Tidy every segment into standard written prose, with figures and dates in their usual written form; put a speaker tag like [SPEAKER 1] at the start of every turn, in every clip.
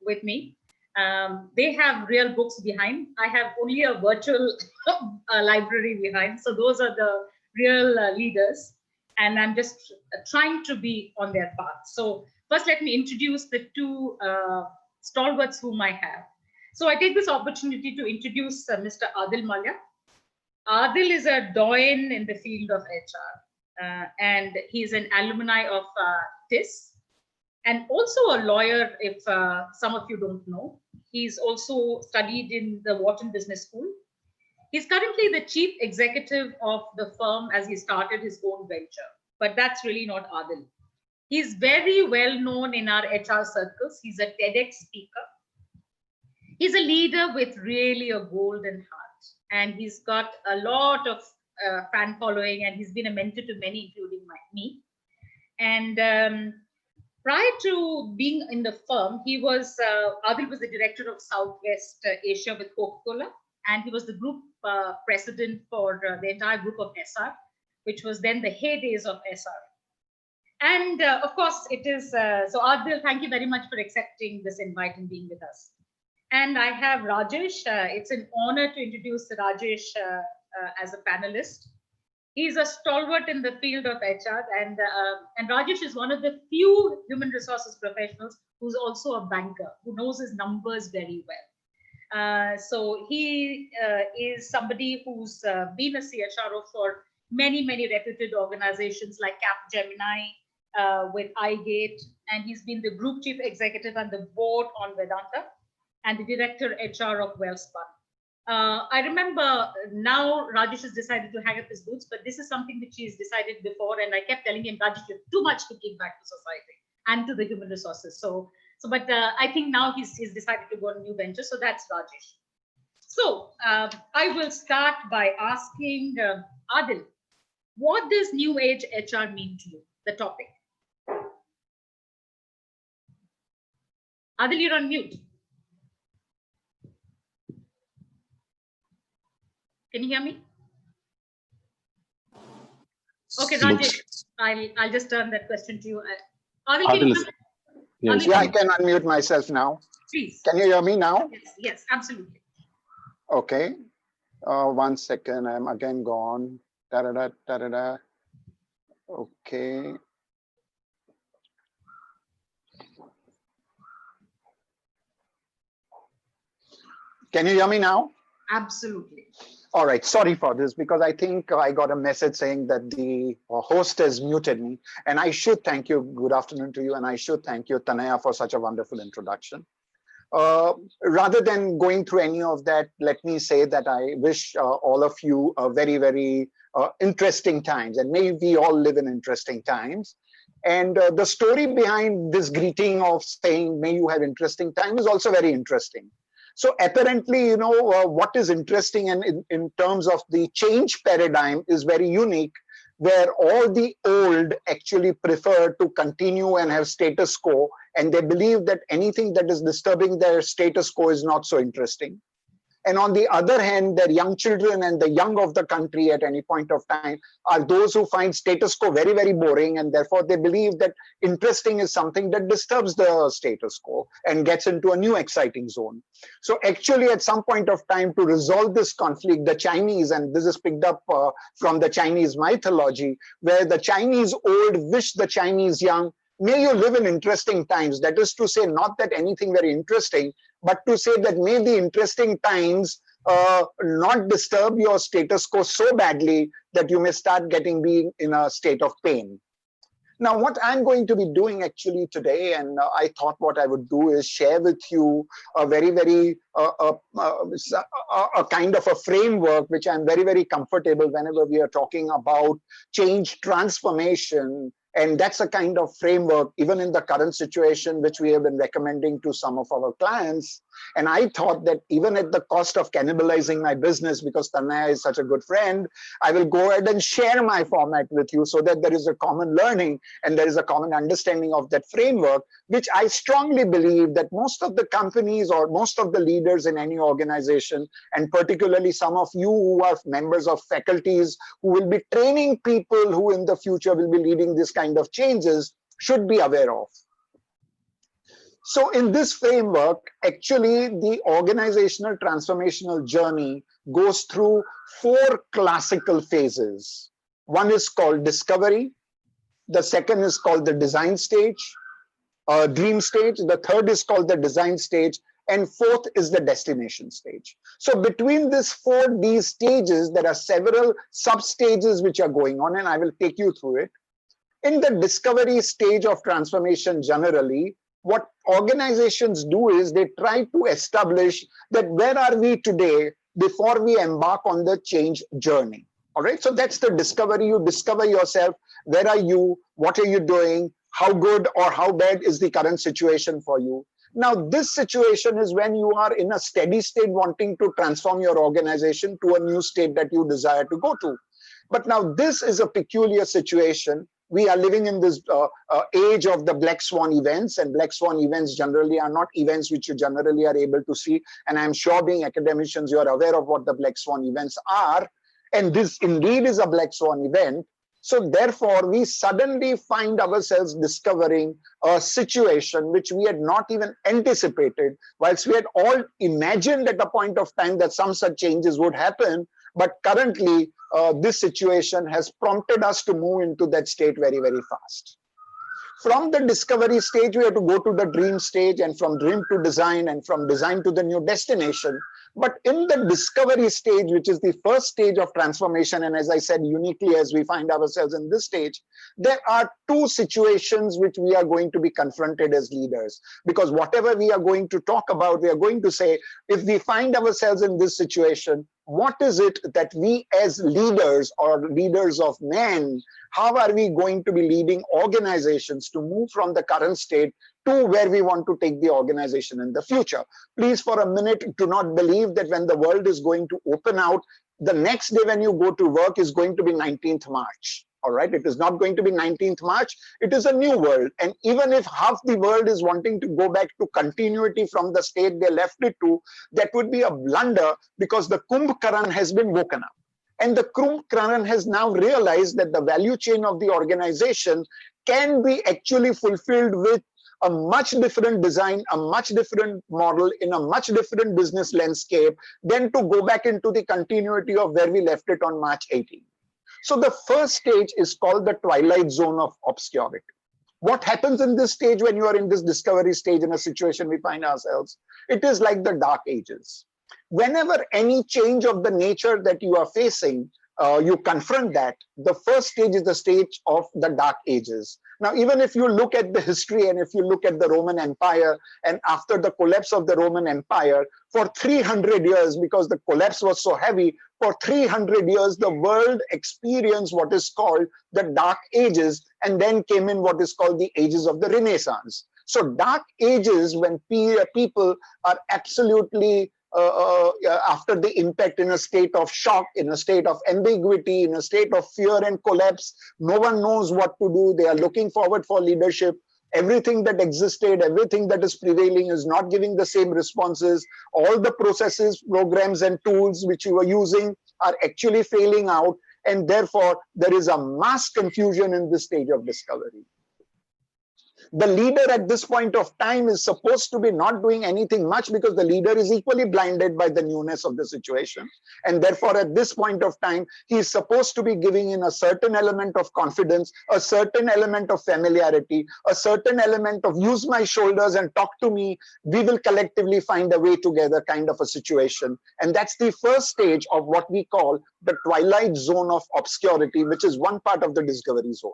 [SPEAKER 1] with me. They have real books behind. I have only a virtual library behind. So those are the real leaders. And I'm just trying to be on their path. So first, let me introduce the two stalwarts whom I have. So I take this opportunity to introduce Mr. ADIL MALIA. ADIL is a doyen in the field of HR, and he's an alumni of TIS, and also a lawyer, if some of you don't know. He's also studied in the Wharton Business School. He's currently the chief executive of the firm as he started his own venture, but that's really not ADIL. He's very well known in our HR circles. He's a TEDx speaker. He's a leader with really a golden heart, and he's got a lot of fan following, and he's been a mentor to many, including me. And prior to being in the firm, ADIL was the director of Southwest Asia with Coca-Cola, and he was the group president for the entire group of Essar, which was then the heydays of Essar. And of course, it is, so ADIL, thank you very much for accepting this invite and being with us. And I have Rajesh. It's an honor to introduce Rajesh as a panelist. He's a stalwart in the field of HR, and Rajesh is one of the few human resources professionals who's also a banker, who knows his numbers very well. So he is somebody who's been a CHRO for many, many reputed organizations like Capgemini, with iGate, and he's been the group chief executive and the board on Vedanta, and the director HR of Welspun. I remember now Rajesh has decided to hang up his boots, but this is something that he's decided before, and I kept telling him, Rajesh, you have too much to give back to society and to the human resources. But I think now he's decided to go on a new venture, so that's Rajesh. So I will start by asking ADIL, what does new age HR mean to you, the topic? ADIL, you're on mute. Can you hear me? Okay, Rajesh, I'll just turn that question to you. ADIL,
[SPEAKER 2] yes. Yeah, I can unmute myself now.
[SPEAKER 1] Please.
[SPEAKER 2] Can you hear me now?
[SPEAKER 1] Yes, absolutely.
[SPEAKER 2] Okay. 1 second, I'm again gone. Da-da-da, da-da-da. Okay. Can you hear me now?
[SPEAKER 1] Absolutely.
[SPEAKER 2] All right, sorry for this, because I think I got a message saying that the host has muted me, and I should thank you. Good afternoon to you, and I should thank you, Tanaya, for such a wonderful introduction. Rather than going through any of that, let me say that I wish all of you a very, very interesting times, and may we all live in interesting times. And the story behind this greeting of saying, may you have interesting time, is also very interesting. So apparently, you know, what is interesting and in terms of the change paradigm is very unique, where all the old actually prefer to continue and have status quo, and they believe that anything that is disturbing their status quo is not so interesting. And on the other hand, their young children and the young of the country at any point of time are those who find status quo very, very boring, and therefore they believe that interesting is something that disturbs the status quo and gets into a new exciting zone. So actually, at some point of time, to resolve this conflict, the Chinese, and this is picked up from the Chinese mythology, where the Chinese old wish the Chinese young, may you live in interesting times. That is to say, not that anything very interesting, but to say that may the interesting times not disturb your status quo so badly that you may start being in a state of pain. Now, what I'm going to be doing actually today, and I thought what I would do is share with you a very, very a kind of a framework which I'm very, very comfortable whenever we are talking about change transformation. And that's a kind of framework, even in the current situation, which we have been recommending to some of our clients. And I thought that even at the cost of cannibalizing my business, because Tanaya is such a good friend, I will go ahead and share my format with you so that there is a common learning and there is a common understanding of that framework, which I strongly believe that most of the companies or most of the leaders in any organization, and particularly some of you who are members of faculties who will be training people who in the future will be leading this kind of changes, should be aware of. So in this framework, actually, the organizational transformational journey goes through 4 classical phases. One is called discovery. The second is called the design stage, dream stage. The third is called the design stage. And fourth is the destination stage. So between these 4D stages, there are several sub-stages which are going on, and I will take you through it. In the discovery stage of transformation generally, what organizations do is they try to establish that where are we today before we embark on the change journey. All right, so that's the discovery. You discover yourself. Where are you? What are you doing? How good or how bad is the current situation for you? Now, this situation is when you are in a steady state wanting to transform your organization to a new state that you desire to go to. But now this is a peculiar situation. We are living in this age of the black swan events, and black swan events generally are not events which you generally are able to see. And I'm sure being academicians, you are aware of what the black swan events are. And this indeed is a black swan event. So therefore, we suddenly find ourselves discovering a situation which we had not even anticipated, whilst we had all imagined at a point of time that some such changes would happen. But currently, this situation has prompted us to move into that state very, very fast. From the discovery stage, we have to go to the dream stage, and from dream to design, and from design to the new destination. But in the discovery stage, which is the first stage of transformation, and as I said, uniquely as we find ourselves in this stage, there are 2 situations which we are going to be confronted as leaders. Because whatever we are going to talk about, we are going to say, if we find ourselves in this situation, what is it that we as leaders or leaders of men, how are we going to be leading organizations to move from the current state to where we want to take the organization in the future? Please, for a minute, do not believe that when the world is going to open out, the next day when you go to work is going to be 19th March. All right, it is not going to be 19th March. It is a new world. And even if half the world is wanting to go back to continuity from the state they left it to, that would be a blunder, because the Kumbh Karan has been woken up. And the Kumbh Karan has now realized that the value chain of the organization can be actually fulfilled with a much different design, a much different model in a much different business landscape than to go back into the continuity of where we left it on March 18th. So the first stage is called the twilight zone of obscurity. What happens in this stage when you are in this discovery stage in a situation we find ourselves? It is like the dark ages. Whenever any change of the nature that you are facing, you confront that, the first stage is the stage of the dark ages. Now, even if you look at the history and if you look at the Roman Empire, and after the collapse of the Roman Empire, for 300 years, because the collapse was so heavy, for 300 years, the world experienced what is called the dark ages, and then came in what is called the ages of the Renaissance. So dark ages, when people are absolutely after the impact, in a state of shock, in a state of ambiguity, in a state of fear and collapse, no one knows what to do. They are looking forward for leadership. Everything that existed, everything that is prevailing is not giving the same responses. All the processes, programs, and tools which you are using are actually failing out. And therefore, there is a mass confusion in this stage of discovery. The leader at this point of time is supposed to be not doing anything much, because the leader is equally blinded by the newness of the situation. And therefore, at this point of time, he is supposed to be giving in a certain element of confidence, a certain element of familiarity, a certain element of use my shoulders and talk to me. We will collectively find a way together kind of a situation. And that's the first stage of what we call the twilight zone of obscurity, which is one part of the discovery zone.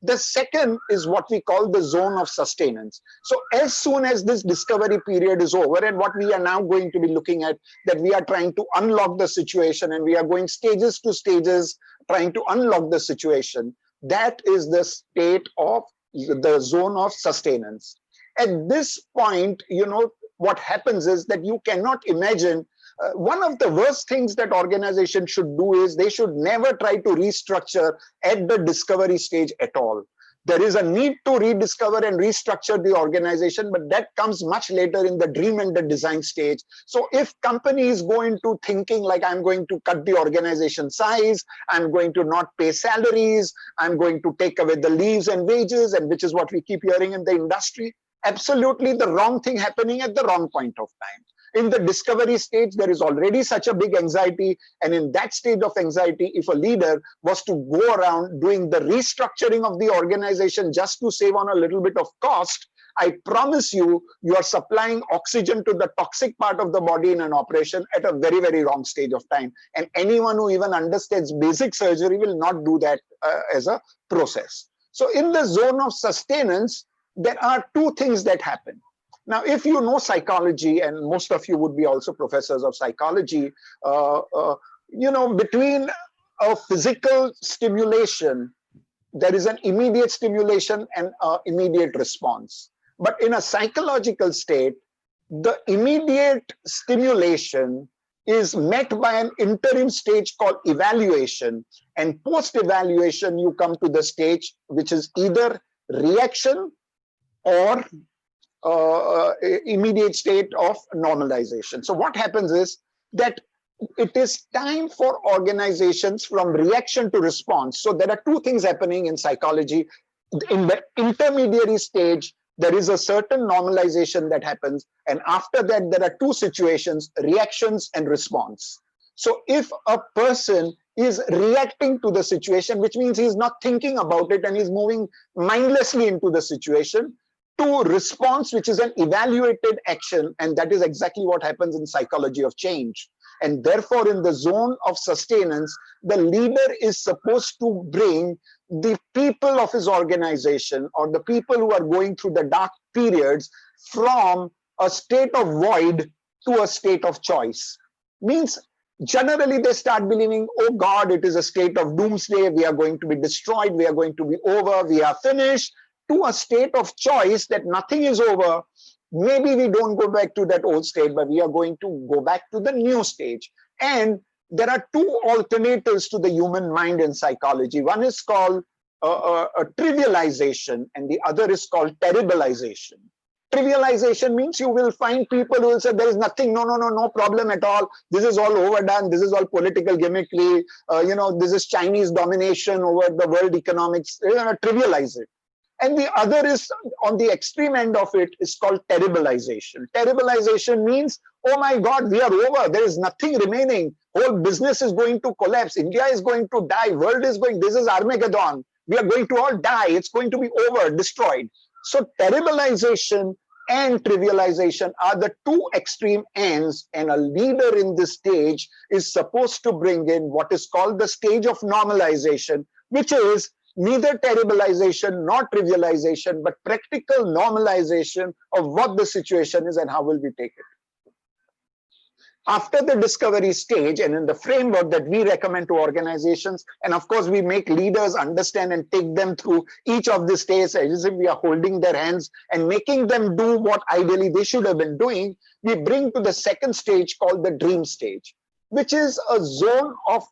[SPEAKER 2] The second is what we call the zone of sustainance. So as soon as this discovery period is over, and what we are now going to be looking at, that we are trying to unlock the situation, and we are going stages to stages, trying to unlock the situation, that is the state of the zone of sustainance. At this point, you know, what happens is that you cannot imagine. One of the worst things that organizations should do is they should never try to restructure at the discovery stage at all. There is a need to rediscover and restructure the organization, but that comes much later in the dream and the design stage. So if company is going to thinking like, I'm going to cut the organization size, I'm going to not pay salaries, I'm going to take away the leaves and wages, and which is what we keep hearing in the industry, absolutely the wrong thing happening at the wrong point of time. In the discovery stage, there is already such a big anxiety. And in that stage of anxiety, if a leader was to go around doing the restructuring of the organization just to save on a little bit of cost, I promise you, you are supplying oxygen to the toxic part of the body in an operation at a very, very wrong stage of time. And anyone who even understands basic surgery will not do that as a process. So in the zone of sustenance, there are two things that happen. Now, if you know psychology, and most of you would be also professors of psychology, you know, between a physical stimulation, there is an immediate stimulation and an immediate response. But in a psychological state, the immediate stimulation is met by an interim stage called evaluation. And post-evaluation, you come to the stage which is either reaction or immediate state of normalization. So what happens is that it is time for organizations from reaction to response. So there are two things happening in psychology. In the intermediary stage, there is a certain normalization that happens. And after that, there are two situations, reactions and response. So if a person is reacting to the situation, which means he's not thinking about it and he's moving mindlessly into the situation, to response, which is an evaluated action, and that is exactly what happens in psychology of change. And therefore, in the zone of sustenance, the leader is supposed to bring the people of his organization or the people who are going through the dark periods from a state of void to a state of choice. Means generally they start believing, oh God, it is a state of doomsday, we are going to be destroyed, we are going to be over, we are finished, to a state of choice that nothing is over. Maybe we don't go back to that old state, but we are going to go back to the new stage. And there are two alternatives to the human mind in psychology. One is called a trivialization, and the other is called terribilization. Trivialization means you will find people who will say there is nothing, no problem at all. This is all overdone. This is all political gimmickry. You know, this is Chinese domination over the world economics. Trivialize it. And the other is on the extreme end of it is called terribilization. Terribilization means, oh my God, we are over. There is nothing remaining. Whole business is going to collapse. India is going to die. World is going, this is Armageddon. We are going to all die. It's going to be over, destroyed. So terribilization and trivialization are the two extreme ends, and a leader in this stage is supposed to bring in what is called the stage of normalization, which is neither terribilization nor trivialization, but practical normalization of what the situation is and how will we take it. After the discovery stage, and in the framework that we recommend to organizations, and of course we make leaders understand and take them through each of the stages as if we are holding their hands and making them do what ideally they should have been doing, we bring to the second stage called the dream stage, which is a zone of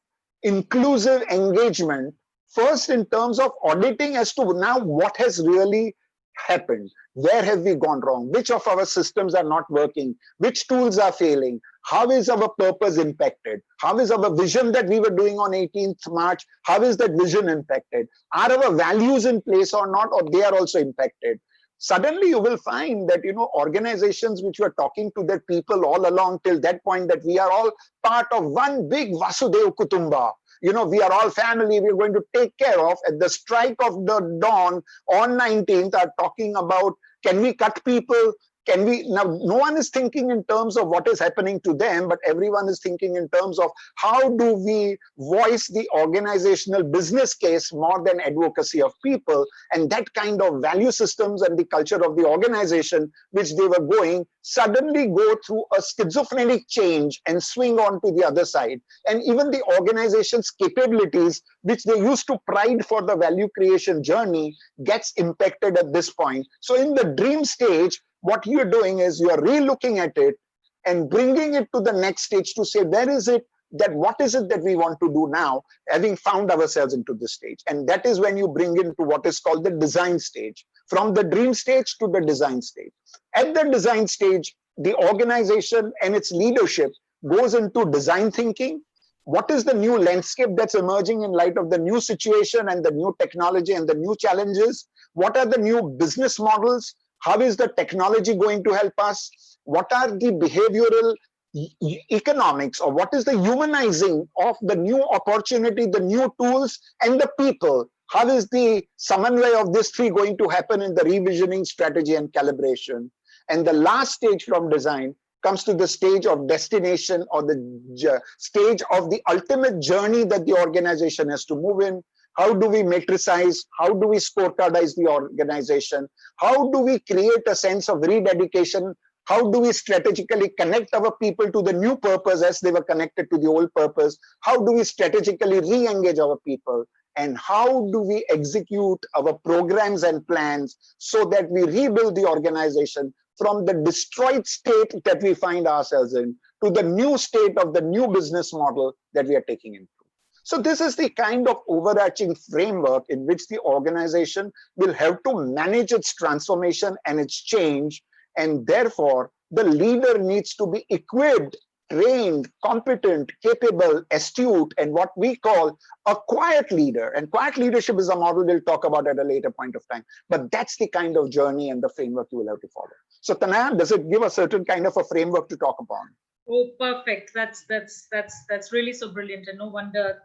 [SPEAKER 2] inclusive engagement. First, in terms of auditing as to now what has really happened, where have we gone wrong, which of our systems are not working, which tools are failing, how is our purpose impacted, how is our vision that we were doing on 18th March, how is that vision impacted, are our values in place or not, or they are also impacted. Suddenly you will find that, you know, organizations which were talking to their people all along till that point that we are all part of one big Vasudeva Kutumba. You know, we are all family, we're going to take care of. At the strike of the dawn on 19th are talking about, can we cut people? Can we, now no one is thinking in terms of what is happening to them, but everyone is thinking in terms of how do we voice the organizational business case more than advocacy of people. And that kind of value systems and the culture of the organization which they were going suddenly go through a schizophrenic change and swing on to the other side. And even the organization's capabilities, which they used to pride for the value creation journey, gets impacted at this point. So in the dream stage, what you're doing is you're re-looking at it and bringing it to the next stage to say, where is it that, what is it that we want to do now, having found ourselves into this stage? And that is when you bring into what is called the design stage, from the dream stage to the design stage. At the design stage, the organization and its leadership goes into design thinking. What is the new landscape that's emerging in light of the new situation and the new technology and the new challenges? What are the new business models? How is the technology going to help us? What are the behavioral economics, or what is the humanizing of the new opportunity, the new tools, and the people? How is the samanvay of these three going to happen in the revisioning, strategy, and calibration? And the last stage from design comes to the stage of destination, or the stage of the ultimate journey that the organization has to move in. How do we matricize? How do we scorecardize the organization? How do we create a sense of rededication? How do we strategically connect our people to the new purpose as they were connected to the old purpose? How do we strategically re-engage our people? And how do we execute our programs and plans so that we rebuild the organization from the destroyed state that we find ourselves in to the new state of the new business model that we are taking into? So this is the kind of overarching framework in which the organization will have to manage its transformation and its change. And therefore, the leader needs to be equipped, trained, competent, capable, astute, and what we call a quiet leader. And quiet leadership is a model we'll talk about at a later point of time. But that's the kind of journey and the framework you will have to follow. So Tanaya, does it give a certain kind of a framework to talk upon?
[SPEAKER 1] Oh, perfect. That's really so brilliant. And no wonder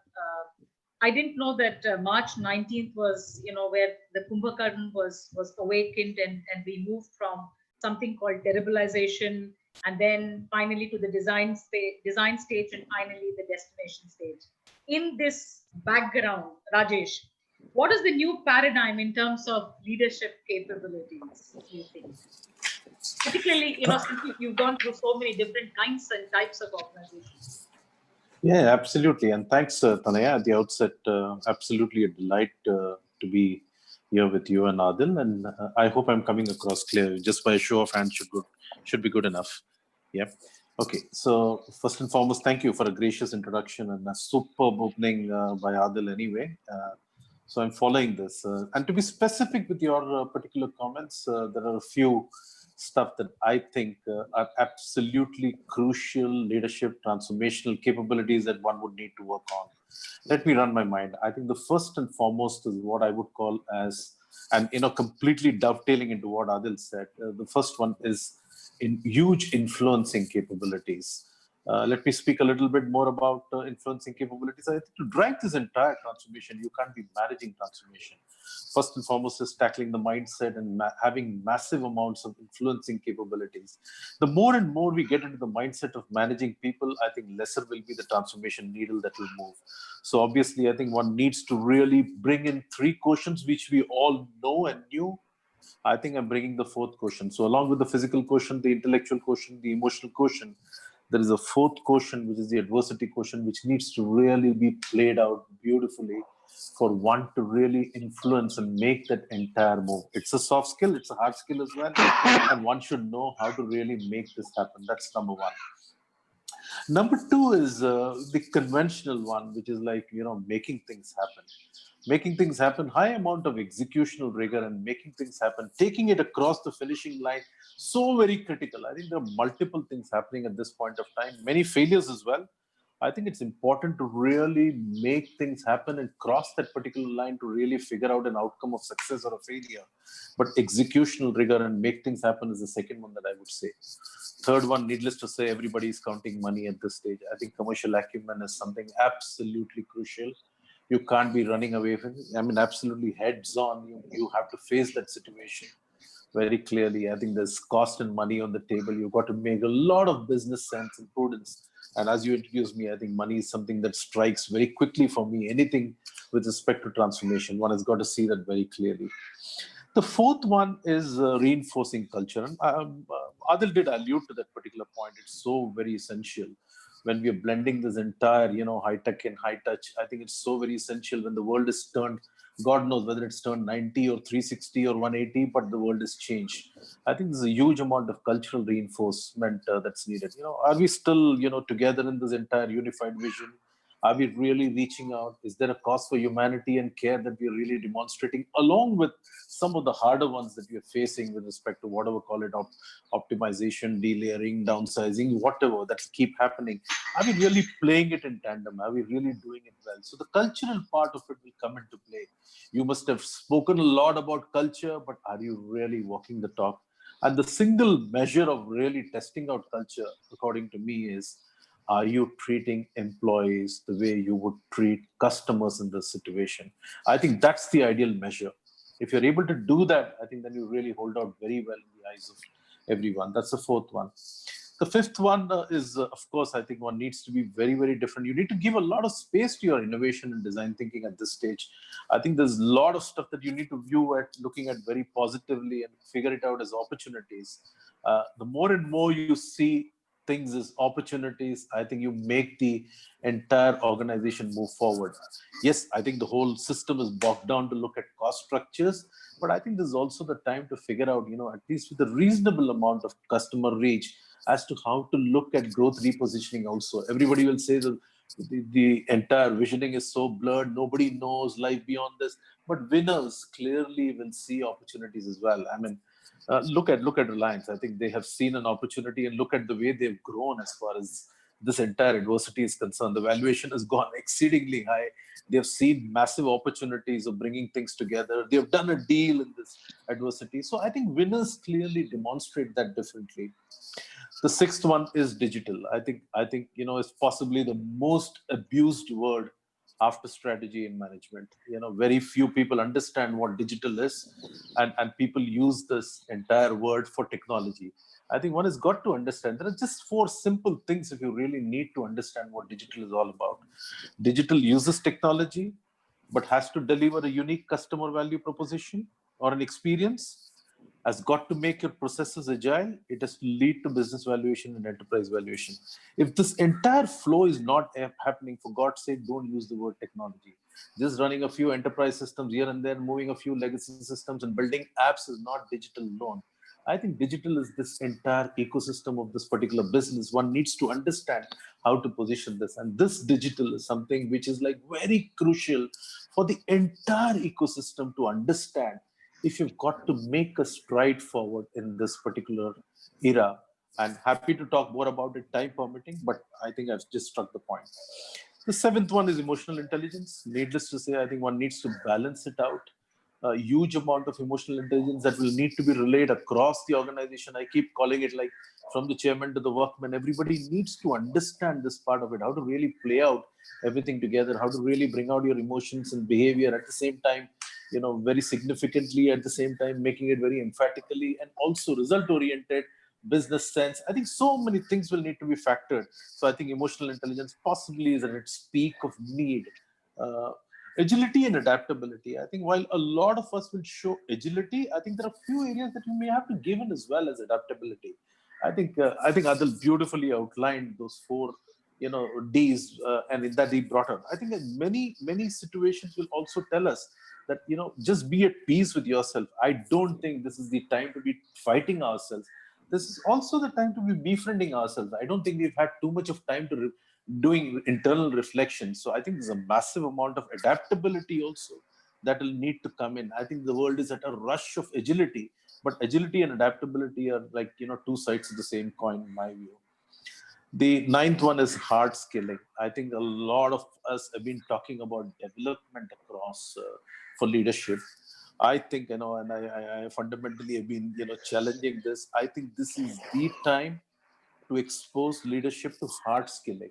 [SPEAKER 1] I didn't know that March 19th was, where the Kumbhakarna was awakened, and we moved from something called terribilization, and then finally to the design stage, and finally the destination stage. In this background, Rajesh, what is the new paradigm in terms of leadership capabilities, do you think? Particularly, since you've gone through so many different kinds and types of organizations.
[SPEAKER 3] Yeah, absolutely. And thanks, Tanaya, at the outset. Absolutely a delight to be here with you and Adil. And I hope I'm coming across clear. Just by a show of hands should be good enough. Yeah. Okay. So first and foremost, thank you for a gracious introduction and a superb opening by Adil anyway. So I'm following this. And to be specific with your particular comments, there are a few stuff that I think are absolutely crucial leadership transformational capabilities that one would need to work on. Let me run my mind. I think the first and foremost is what I would call as, and completely dovetailing into what Adil said, the first one is in huge influencing capabilities. Let me speak a little bit more about influencing capabilities. I think to drive this entire transformation, you can't be managing transformation. First and foremost is tackling the mindset and having massive amounts of influencing capabilities. The more and more we get into the mindset of managing people, I think lesser will be the transformation needle that will move. So obviously, I think one needs to really bring in three quotients, which we all know and knew. I think I'm bringing the fourth quotient. So along with the physical quotient, the intellectual quotient, the emotional quotient, there is a fourth quotient, which is the adversity quotient, which needs to really be played out beautifully for one to really influence and make that entire move. It's a soft skill, it's a hard skill as well, and one should know how to really make this happen. That's number one. Number two is the conventional one, which is like, making things happen. Making things happen, high amount of executional rigor and making things happen, taking it across the finishing line, so very critical. I think there are multiple things happening at this point of time, many failures as well. I think it's important to really make things happen and cross that particular line to really figure out an outcome of success or a failure. But executional rigor and make things happen is the second one that I would say. Third one, needless to say, everybody is counting money at this stage. I think commercial acumen is something absolutely crucial. You can't be running away from it. I mean, absolutely heads on. You have to face that situation very clearly. I think there's cost and money on the table. You've got to make a lot of business sense and prudence. And as you introduced me, I think money is something that strikes very quickly for me. Anything with respect to transformation, one has got to see that very clearly. The fourth one is reinforcing culture. And Adil did allude to that particular point. It's so very essential. When we are blending this entire, high tech and high touch, I think it's so very essential when the world is turned, God knows whether it's turned 90 or 360 or 180, but the world has changed. I think there's a huge amount of cultural reinforcement that's needed. Are we still, together in this entire unified vision? Are we really reaching out? Is there a cause for humanity and care that we are really demonstrating, along with some of the harder ones that we are facing with respect to whatever, call it optimization, delayering, downsizing, whatever that's keep happening? Are we really playing it in tandem? Are we really doing it well? So the cultural part of it will come into play. You must have spoken a lot about culture, but are you really walking the talk? And the single measure of really testing out culture, according to me, is, are you treating employees the way you would treat customers in this situation? I think that's the ideal measure. If you're able to do that, I think then you really hold out very well in the eyes of everyone. That's the fourth one. The fifth one is, of course, I think one needs to be very, very different. You need to give a lot of space to your innovation and design thinking at this stage. I think there's a lot of stuff that you need to view at, looking at very positively and figure it out as opportunities. The more and more you see things as opportunities, I think you make the entire organization move forward. Yes, I think the whole system is bogged down to look at cost structures, but I think there's also the time to figure out, at least with a reasonable amount of customer reach, as to how to look at growth repositioning also. Everybody will say that the entire visioning is so blurred, nobody knows life beyond this, but winners clearly will see opportunities as well. I mean, look at Reliance. I think they have seen an opportunity, and look at the way they've grown as far as this entire adversity is concerned. The valuation has gone exceedingly high. They have seen massive opportunities of bringing things together. They have done a deal in this adversity. So I think winners clearly demonstrate that differently. The sixth one is digital. I think it's possibly the most abused word after strategy in management. Very few people understand what digital is, and people use this entire word for technology. I think one has got to understand there are just four simple things if you really need to understand what digital is all about. Digital uses technology, but has to deliver a unique customer value proposition or an experience, has got to make your processes agile. It has to lead to business valuation and enterprise valuation. If this entire flow is not happening, for God's sake, don't use the word technology. Just running a few enterprise systems here and there, moving a few legacy systems and building apps is not digital alone. I think digital is this entire ecosystem of this particular business. One needs to understand how to position this. And this digital is something which is like very crucial for the entire ecosystem to understand if you've got to make a stride forward in this particular era. I'm happy to talk more about it, time permitting, but I think I've just struck the point. The seventh one is emotional intelligence. Needless to say, I think one needs to balance it out. A huge amount of emotional intelligence that will need to be relayed across the organization. I keep calling it like from the chairman to the workman. Everybody needs to understand this part of it, how to really play out everything together, how to really bring out your emotions and behavior at the same time, very significantly, at the same time, making it very emphatically and also result oriented, business sense. I think so many things will need to be factored. So I think emotional intelligence possibly is at its peak of need. Agility and adaptability. I think while a lot of us will show agility, I think there are a few areas that you may have to give in as well as adaptability. I think Adil beautifully outlined those four, D's, and in that he brought up. I think that many situations will also tell us that, just be at peace with yourself. I don't think this is the time to be fighting ourselves. This is also the time to be befriending ourselves. I don't think we've had too much of time to doing internal reflection. So I think there's a massive amount of adaptability also that will need to come in. I think the world is at a rush of agility, but agility and adaptability are like, two sides of the same coin in my view. The ninth one is hard skilling. I think a lot of us have been talking about development across for leadership. I think, and I fundamentally have been, challenging this. I think this is the time to expose leadership to hard skilling.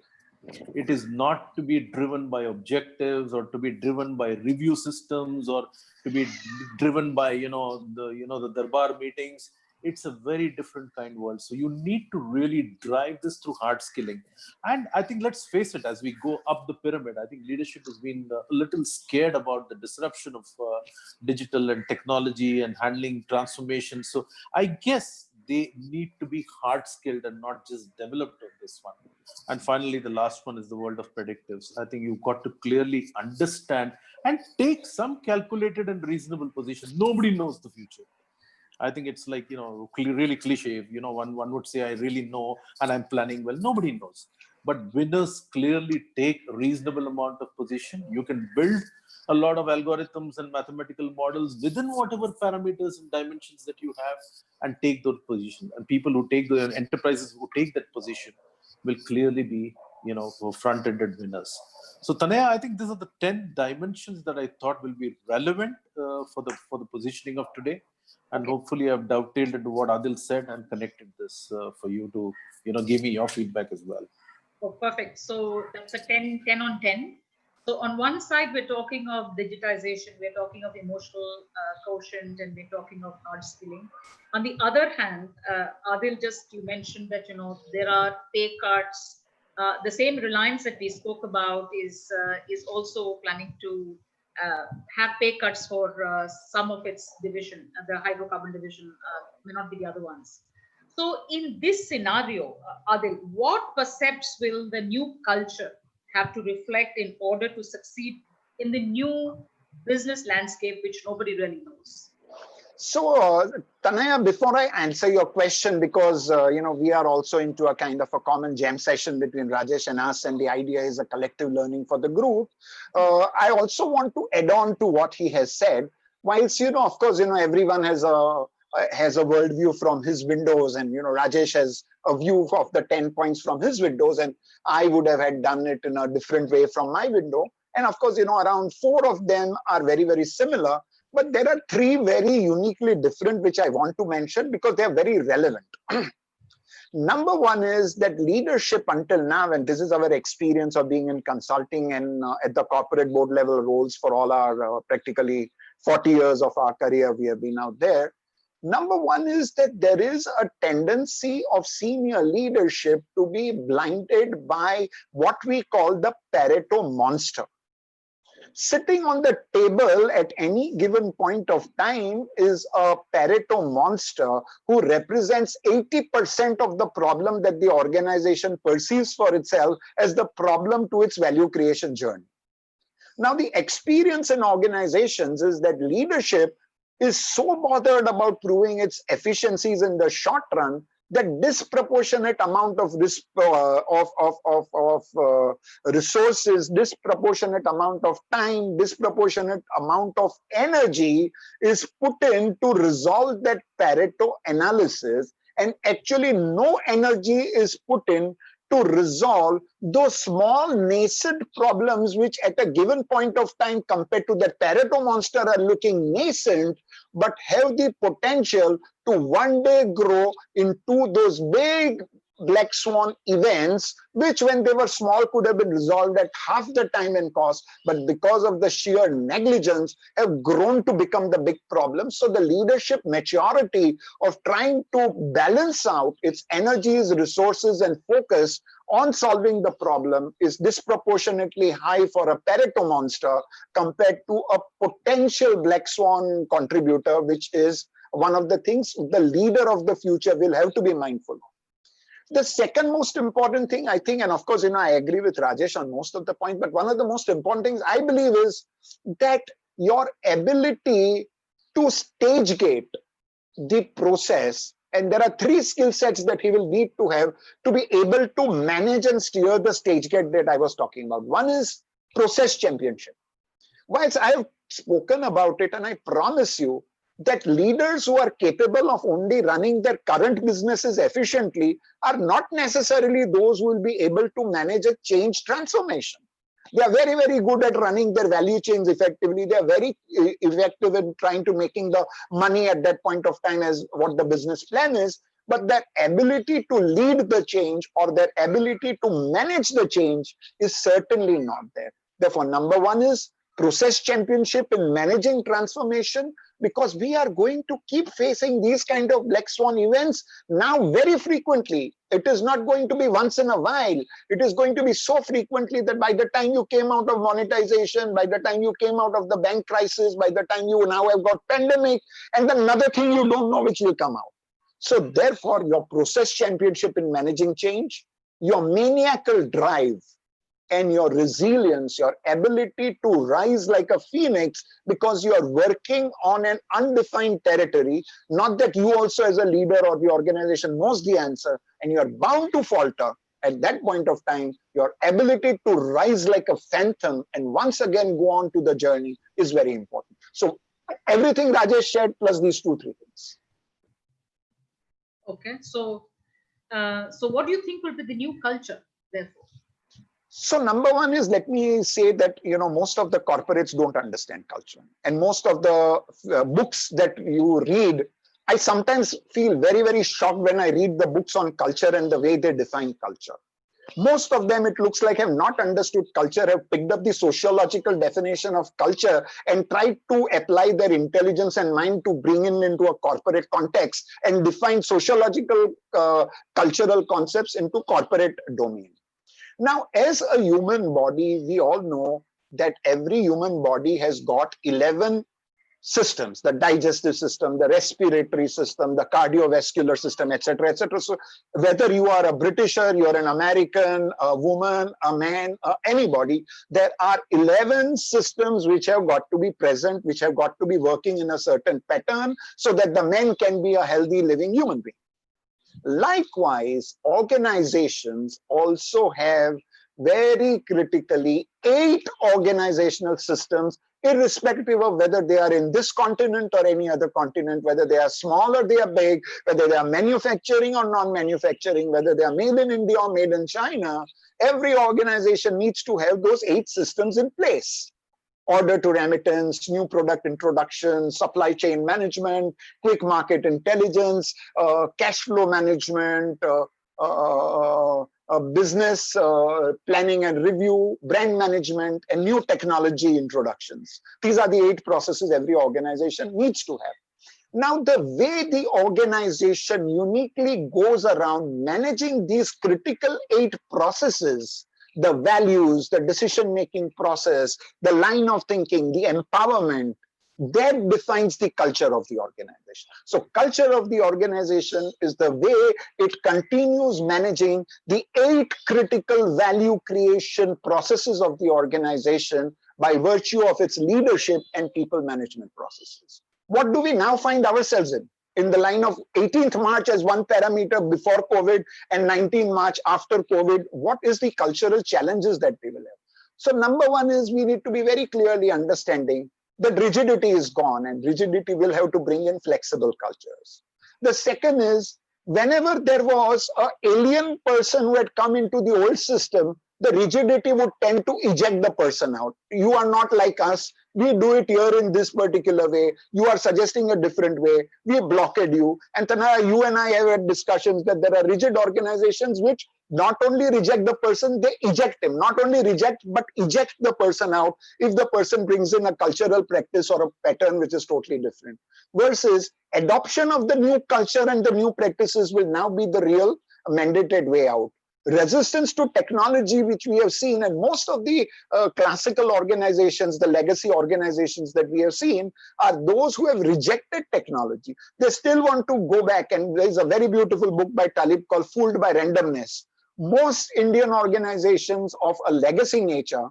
[SPEAKER 3] It is not to be driven by objectives or to be driven by review systems or to be driven by the Darbar meetings. It's a very different kind of world. So you need to really drive this through hard skilling. And I think, let's face it, as we go up the pyramid, I think leadership has been a little scared about the disruption of digital and technology and handling transformation. So I guess they need to be hard skilled and not just developed on this one. And finally, the last one is the world of predictives. I think you've got to clearly understand and take some calculated and reasonable position. Nobody knows the future. I think it's like, really cliche. One would say, I really know and I'm planning well. Nobody knows. But winners clearly take a reasonable amount of position. You can build a lot of algorithms and mathematical models within whatever parameters and dimensions that you have and take those positions. And people who take the enterprises who take that position will clearly be, front-ended winners. So Tanaya, I think these are the 10 dimensions that I thought will be relevant for the positioning of today. And
[SPEAKER 1] Okay.
[SPEAKER 3] hopefully I've dovetailed into what Adil said and connected this for you to, give me your feedback as well.
[SPEAKER 1] Oh, perfect. So that's a 10 on 10. So on one side, we're talking of digitization, we're talking of emotional quotient, and we're talking of hard skilling. On the other hand, Adil, you mentioned that, there are pay cuts. The same Reliance that we spoke about is also planning to have pay cuts for some of its division, the hydrocarbon division, may not be the other ones. So in this scenario, Adil, what percepts will the new culture have to reflect in order to succeed in the new business landscape, which nobody really knows?
[SPEAKER 2] So, Tanaya, before I answer your question, because we are also into a kind of a common jam session between Rajesh and us, and the idea is a collective learning for the group. I also want to add on to what he has said. Whilst of course, everyone has a worldview from his windows, and Rajesh has a view of the 10 points from his windows, and I would have had done it in a different way from my window. And of course, around 4 of them are very, very similar. But there are 3 very uniquely different, which I want to mention because they are very relevant. Number 1 is that leadership until now, and this is our experience of being in consulting and at the corporate board level roles for all our practically 40 years of our career, we have been out there. Number 1 is that there is a tendency of senior leadership to be blinded by what we call the Pareto monster. Sitting on the table at any given point of time is a Pareto monster who represents 80% of the problem that the organization perceives for itself as the problem to its value creation journey. Now, the experience in organizations is that leadership is so bothered about proving its efficiencies in the short run that disproportionate amount of resources, disproportionate amount of time, disproportionate amount of energy is put in to resolve that Pareto analysis, and actually no energy is put in to resolve those small nascent problems which at a given point of time compared to the Pareto monster are looking nascent, but have the potential to one day grow into those big black swan events, which when they were small could have been resolved at half the time and cost, but because of the sheer negligence have grown to become the big problem. So the leadership maturity of trying to balance out its energies, resources, and focus on solving the problem is disproportionately high for a Pareto monster compared to a potential black swan contributor, which is one of the things the leader of the future will have to be mindful of. The second most important thing, I think, and of course, I agree with Rajesh on most of the points, but one of the most important things I believe is that your ability to stage gate the process, and there are 3 skill sets that he will need to have to be able to manage and steer the stage gate that I was talking about. One is process championship. Whilst I have spoken about it, and I promise you that leaders who are capable of only running their current businesses efficiently are not necessarily those who will be able to manage a change transformation. They are very, very good at running their value chains effectively. They are very effective in trying to making the money at that point of time as what the business plan is. But their ability to lead the change or their ability to manage the change is certainly not there. Therefore, number 1 is process championship in managing transformation, because we are going to keep facing these kind of black swan events now very frequently. It is not going to be once in a while. It is going to be so frequently that by the time you came out of monetization, by the time you came out of the bank crisis, by the time you now have got pandemic, and another thing you don't know which will come out. So therefore, your process championship in managing change, your maniacal drive, and your resilience, your ability to rise like a phoenix because you are working on an undefined territory, not that you also as a leader or the organization knows the answer, and you are bound to falter. At that point of time, your ability to rise like a phantom and once again go on to the journey is very important. So everything Rajesh said plus these 2-3 things.
[SPEAKER 1] Okay, so what do you think will be the new culture, therefore?
[SPEAKER 2] So number one is, let me say that, most of the corporates don't understand culture, and most of the books that you read, I sometimes feel very, very shocked when I read the books on culture and the way they define culture. Most of them, it looks like, have not understood culture, have picked up the sociological definition of culture and tried to apply their intelligence and mind to bring in into a corporate context and define sociological cultural concepts into corporate domain. Now, as a human body, we all know that every human body has got 11 systems: the digestive system, the respiratory system, the cardiovascular system, etc., etc. So whether you are a Britisher, you're an American, a woman, a man, anybody, there are 11 systems which have got to be present, which have got to be working in a certain pattern so that the man can be a healthy living human being. Likewise, organizations also have very critically 8 organizational systems, irrespective of whether they are in this continent or any other continent, whether they are small or they are big, whether they are manufacturing or non-manufacturing, whether they are made in India or made in China. Every organization needs to have those 8 systems in place: order to remittance, new product introduction, supply chain management, quick market intelligence, cash flow management, business planning and review, brand management, and new technology introductions. These are the 8 processes every organization needs to have. Now, the way the organization uniquely goes around managing these critical 8 processes, the values, the decision-making process, the line of thinking, the empowerment, that defines the culture of the organization. So culture of the organization is the way it continues managing the 8 critical value creation processes of the organization by virtue of its leadership and people management processes. What do we now find ourselves in? In the line of 18th March as one parameter before COVID and 19th March after COVID, what is the cultural challenges that we will have? So number one is, we need to be very clearly understanding that rigidity is gone, and rigidity will have to bring in flexible cultures. The second is, whenever there was an alien person who had come into the old system, the rigidity would tend to eject the person out. You are not like us. We do it here in this particular way. You are suggesting a different way. We blockade you. And Tanaya, you and I have had discussions that there are rigid organizations which not only reject the person, they eject him. Not only reject, but eject the person out if the person brings in a cultural practice or a pattern which is totally different. Versus adoption of the new culture and the new practices will now be the real mandated way out. Resistance to technology, which we have seen, and most of the classical organizations, the legacy organizations that we have seen, are those who have rejected technology. They still want to go back, and there is a very beautiful book by Talib called Fooled by Randomness. Most Indian organizations of a legacy nature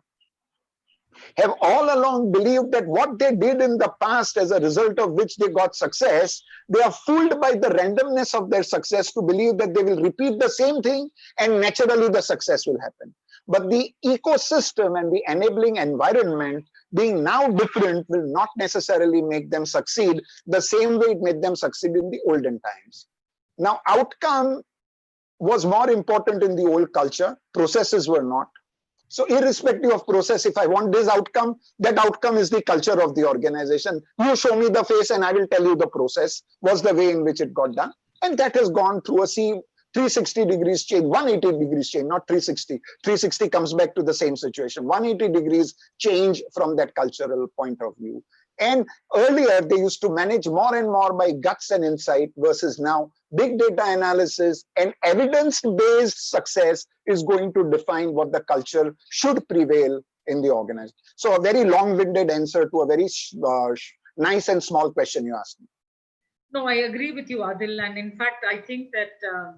[SPEAKER 2] have all along believed that what they did in the past, as a result of which they got success, they are fooled by the randomness of their success to believe that they will repeat the same thing and naturally the success will happen. But the ecosystem and the enabling environment being now different will not necessarily make them succeed the same way it made them succeed in the olden times. Now, outcome was more important in the old culture, processes were not. So irrespective of process, if I want this outcome, that outcome is the culture of the organization. You show me the face and I will tell you the process was the way in which it got done. And that has gone through a 360 degrees change, 180 degrees change, not 360. 360 comes back to the same situation. 180 degrees change from that cultural point of view. And earlier, they used to manage more and more by guts and insight, versus now big data analysis and evidence-based success is going to define what the culture should prevail in the organization. So a very long-winded answer to a very nice and small question you asked me.
[SPEAKER 1] No, I agree with you, Adil. And in fact, I think that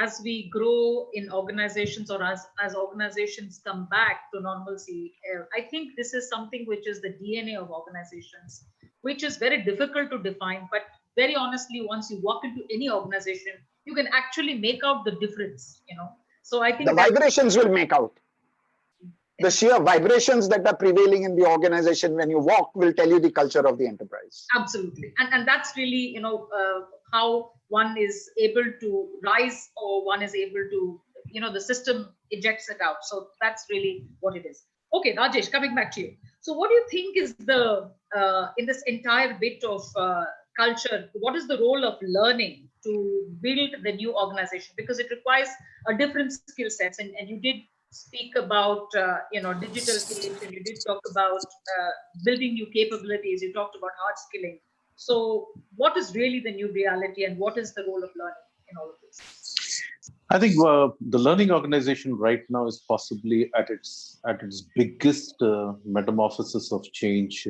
[SPEAKER 1] as we grow in organizations, or as organizations come back to normalcy, I think this is something which is the DNA of organizations, which is very difficult to define. But very honestly, once you walk into any organization, you can actually make out the difference, So I think
[SPEAKER 2] the vibrations will make out. The sheer vibrations that are prevailing in the organization when you walk will tell you the culture of the enterprise.
[SPEAKER 1] Absolutely. And that's really, how one is able to rise, or one is able to, the system ejects it out. So that's really what it is. Okay, Rajesh, coming back to you. So what do you think is the, in this entire bit of culture, what is the role of learning to build the new organization? Because it requires a different skill sets. And you did speak about, digital creation. You did talk about building new capabilities. You talked about hard skilling. So what is really the new reality and what is the role of learning in all of this?
[SPEAKER 3] I think the learning organization right now is possibly at its biggest metamorphosis of change.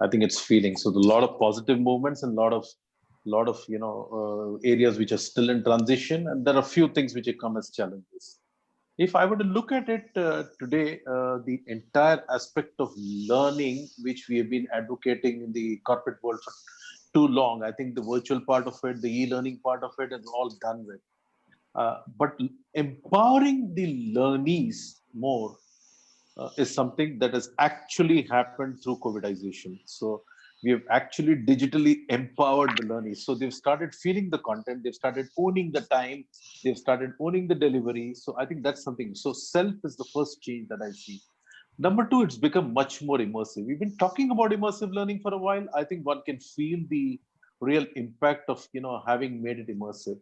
[SPEAKER 3] I think it's feeling so. There's a lot of positive movements and a lot of areas which are still in transition, and there are a few things which have come as challenges. If I were to look at it today, the entire aspect of learning, which we have been advocating in the corporate world for too long, I think the virtual part of it, the e-learning part of it is all done with. But empowering the learnees more is something that has actually happened through COVIDization. So we have actually digitally empowered the learnees. So they've started feeling the content, they've started owning the time, they've started owning the delivery. So I think that's something. So self is the first change that I see. Number two, it's become much more immersive. We've been talking about immersive learning for a while. I think one can feel the real impact of having made it immersive.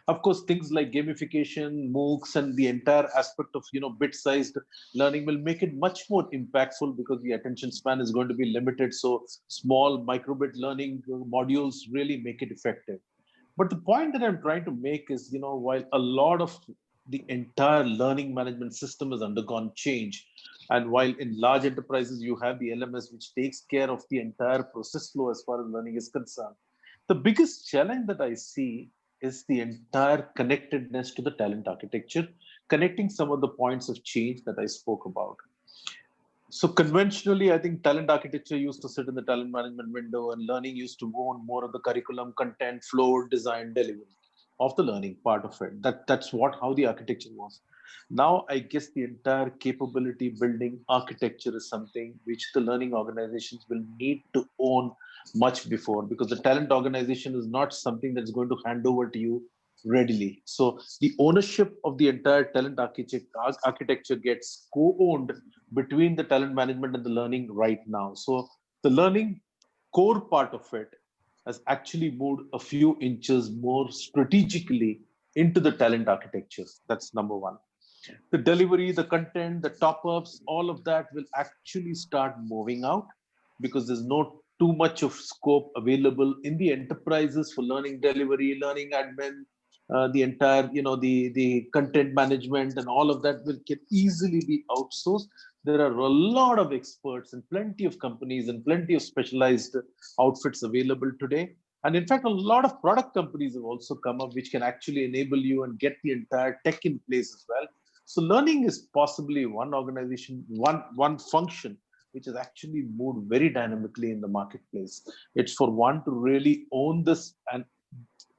[SPEAKER 3] Of course, things like gamification, MOOCs, and the entire aspect of bit-sized learning will make it much more impactful because the attention span is going to be limited. So small microbit learning modules really make it effective. But the point that I'm trying to make is, while a lot of the entire learning management system has undergone change, and while in large enterprises you have the LMS which takes care of the entire process flow as far as learning is concerned, the biggest challenge that I see is the entire connectedness to the talent architecture, connecting some of the points of change that I spoke about. So conventionally, I think talent architecture used to sit in the talent management window, and learning used to own more of the curriculum, content, flow, design, delivery of the learning part of it. That's how the architecture was. Now, I guess the entire capability building architecture is something which the learning organizations will need to own much before, because the talent organization is not something that's going to hand over to you readily. So the ownership of the entire talent architecture gets co-owned between the talent management and the learning right now. So the learning core part of it has actually moved a few inches more strategically into the talent architecture. That's number one. The delivery, the content, the top-ups, all of that will actually start moving out because there's no too much of scope available in the enterprises for learning delivery, learning admin, the entire, the content management and all of that can easily be outsourced. There are a lot of experts and plenty of companies and plenty of specialized outfits available today. And in fact, a lot of product companies have also come up which can actually enable you and get the entire tech in place as well. So learning is possibly one organization, one function which has actually moved very dynamically in the marketplace. It's for one to really own this and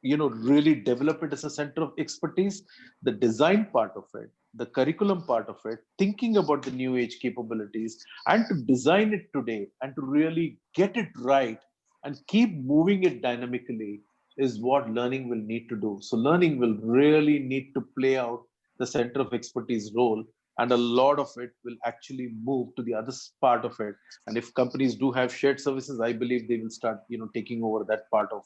[SPEAKER 3] really develop it as a center of expertise, the design part of it, the curriculum part of it, thinking about the new age capabilities, and to design it today and to really get it right and keep moving it dynamically is what learning will need to do. So learning will really need to play out the center of expertise role, and a lot of it will actually move to the other part of it. And if companies do have shared services, I believe they will start taking over that part of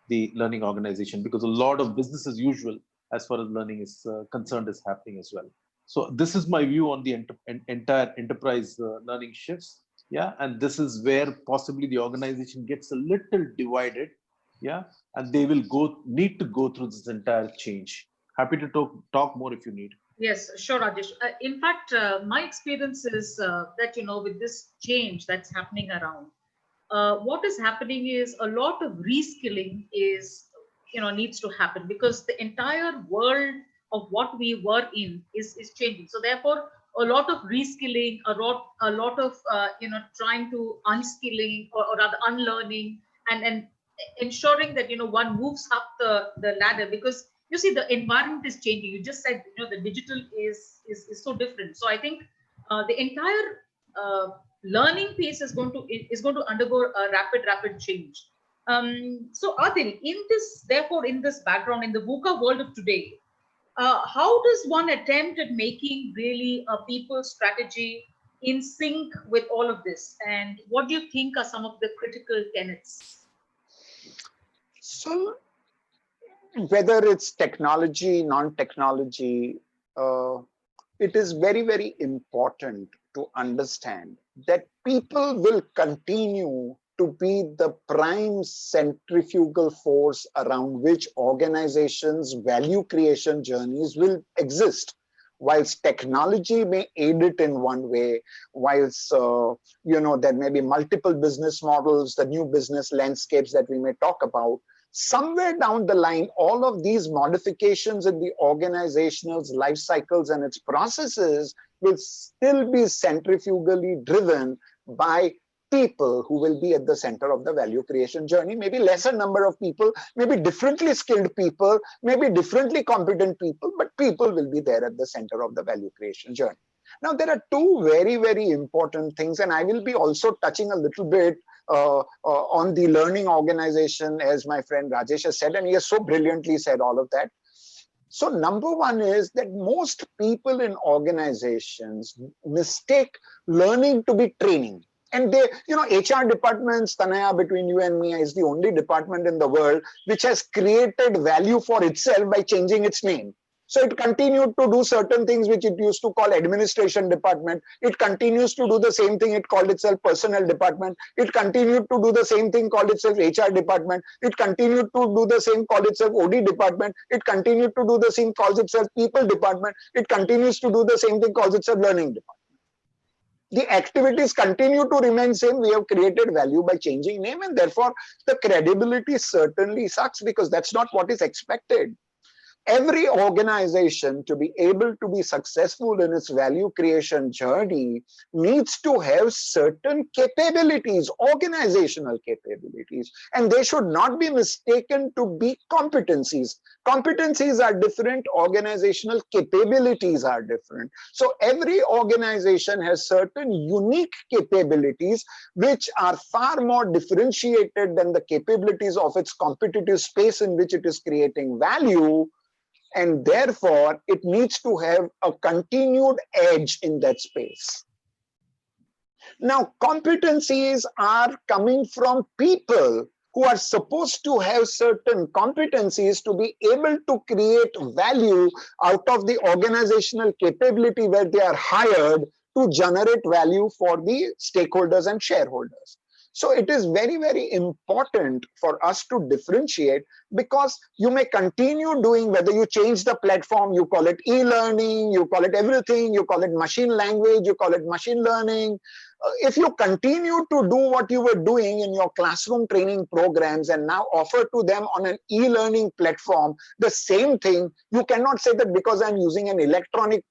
[SPEAKER 3] the learning organization, because a lot of business as usual as far as learning is concerned is happening as well. So this is my view on the entire enterprise learning shifts. Yeah, and this is where possibly the organization gets a little divided. Yeah, and they will need to go through this entire change. Happy to talk more if you need.
[SPEAKER 1] Yes, sure, Rajesh. In fact, my experience is that, with this change that's happening around, what is happening is a lot of reskilling is, needs to happen, because the entire world of what we were in is changing. So therefore, a lot of reskilling, a lot of, trying to unskilling or rather unlearning and ensuring that, one moves up the ladder, because you see the environment is changing. You just said, the digital is so different. So I think the entire learning piece is going to undergo a rapid change. So Adil, in this background, in the VUCA world of today, how does one attempt at making really a people strategy in sync with all of this? And what do you think are some of the critical tenets?
[SPEAKER 2] So whether it's technology, non-technology, it is very, very important to understand that people will continue to be the prime centrifugal force around which organizations' value creation journeys will exist. Whilst technology may aid it in one way, whilst there may be multiple business models, the new business landscapes that we may talk about, somewhere down the line, all of these modifications in the organization's life cycles and its processes will still be centrifugally driven by people who will be at the center of the value creation journey. Maybe lesser number of people, maybe differently skilled people, maybe differently competent people, but people will be there at the center of the value creation journey. Now, there are two very, very important things, and I will be also touching a little bit on the learning organization, as my friend Rajesh has said, and he has so brilliantly said all of that. So number one is that most people in organizations mistake learning to be training. And they, HR departments, Tanaya, between you and me, is the only department in the world which has created value for itself by changing its name. So it continued to do certain things which it used to call administration department. It continues to do the same thing. It called itself personnel department. It continued to do the same thing, called itself HR department. It continued to do the same, called itself OD department. It continued to do the same, calls itself people department. It continues to do the same thing, calls itself learning department. The activities continue to remain same. We have created value by changing name, and therefore the credibility certainly sucks because that's not what is expected. Every organization, to be able to be successful in its value creation journey, needs to have certain capabilities, organizational capabilities, and they should not be mistaken to be competencies. Competencies are different, organizational capabilities are different. So every organization has certain unique capabilities which are far more differentiated than the capabilities of its competitive space in which it is creating value. And therefore, it needs to have a continued edge in that space. Now, competencies are coming from people who are supposed to have certain competencies to be able to create value out of the organizational capability where they are hired to generate value for the stakeholders and shareholders. So it is very, very important for us to differentiate, because you may continue doing, whether you change the platform, you call it e-learning, you call it everything, you call it machine language, you call it machine learning. If you continue to do what you were doing in your classroom training programs and now offer to them on an e-learning platform the same thing, you cannot say that because I'm using an electronic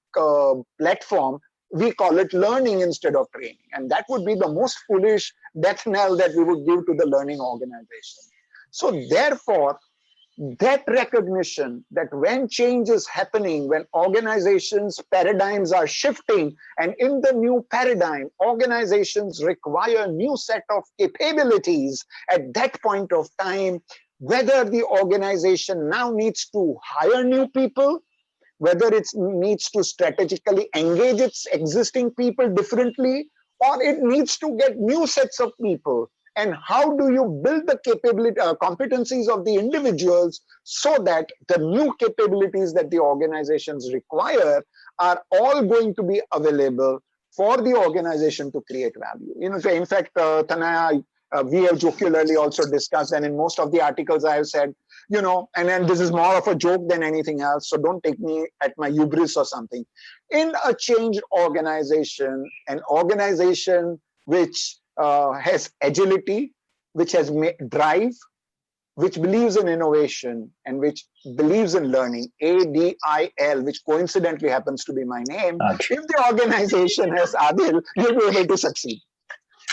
[SPEAKER 2] platform, we call it learning instead of training. And that would be the most foolish death knell that we would give to the learning organization. So therefore, that recognition that when change is happening, when organizations' paradigms are shifting, and in the new paradigm, organizations require a new set of capabilities at that point of time, whether the organization now needs to hire new people, whether it needs to strategically engage its existing people differently, or it needs to get new sets of people. And how do you build the capability, competencies of the individuals so that the new capabilities that the organizations require are all going to be available for the organization to create value? So in fact, Tanaya, we have jocularly also discussed, and in most of the articles I have said, and then this is more of a joke than anything else, so don't take me at my hubris or something. In a changed organization, an organization which has agility, which has drive, which believes in innovation, and which believes in learning, ADIL, which coincidentally happens to be my name, if the organization has ADIL, you'll be able to succeed.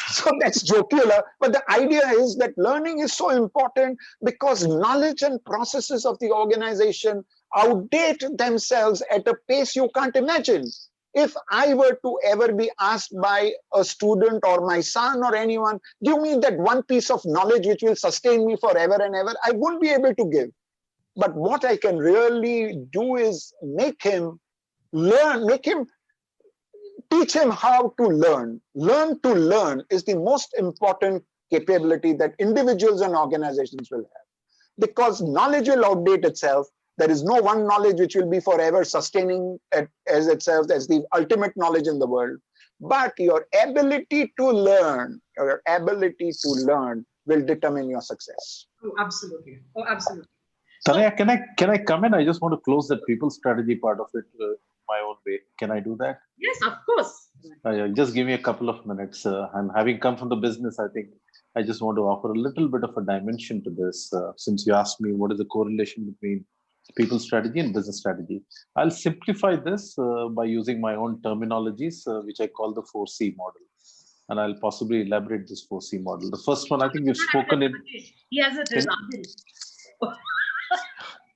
[SPEAKER 2] So that's jocular, but the idea is that learning is so important because knowledge and processes of the organization outdate themselves at a pace you can't imagine. If I were to ever be asked by a student or my son or anyone, give me that one piece of knowledge which will sustain me forever and ever, I won't be able to give. But what I can really do is make him learn, teach him how to learn. Learn to learn is the most important capability that individuals and organizations will have. Because knowledge will outdate itself. There is no one knowledge which will be forever sustaining as itself as the ultimate knowledge in the world. But your ability to learn, will determine your success.
[SPEAKER 1] Oh, absolutely. Oh, absolutely.
[SPEAKER 3] Tanaya, can I come in? I just want to close that people strategy part of it my own way. Can I do that?
[SPEAKER 1] Yes, of course.
[SPEAKER 3] Just give me a couple of minutes. I'm having come from the business. I think I just want to offer a little bit of a dimension to this. Since you asked me what is the correlation between people strategy and business strategy, I'll simplify this by using my own terminologies, which I call the 4C model. And I'll possibly elaborate this 4C model. The first one, I think we've spoken in.
[SPEAKER 1] He has it as ADIL.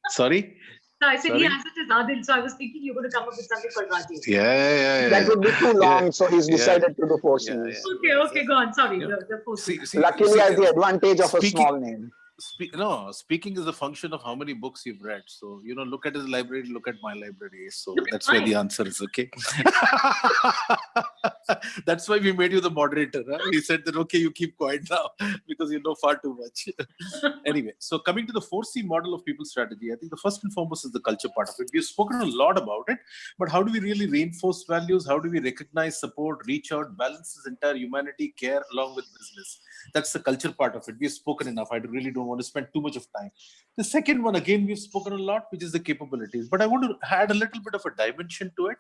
[SPEAKER 3] Sorry?
[SPEAKER 1] No, I said he has it as ADIL, so I was thinking you were going to come up with something called Rajesh.
[SPEAKER 3] Yeah.
[SPEAKER 2] That would be too long, so he's decided to do 4Cs.
[SPEAKER 1] Okay, go on. Sorry, the 4C.
[SPEAKER 2] Luckily, I have the advantage of a small name.
[SPEAKER 3] Speaking is a function of how many books you've read. So, look at his library, look at my library. So that's where the answer is, okay? That's why we made you the moderator. Huh? He said that, okay, you keep quiet now because you know far too much. Anyway, so coming to the 4C model of people strategy, I think the first and foremost is the culture part of it. We've spoken a lot about it, but how do we really reinforce values? How do we recognize, support, reach out, balance this entire humanity, care along with business? That's the culture part of it. We've spoken enough. I really don't want to spend too much of time. The second one, again, we've spoken a lot, which is the capabilities. But I want to add a little bit of a dimension to it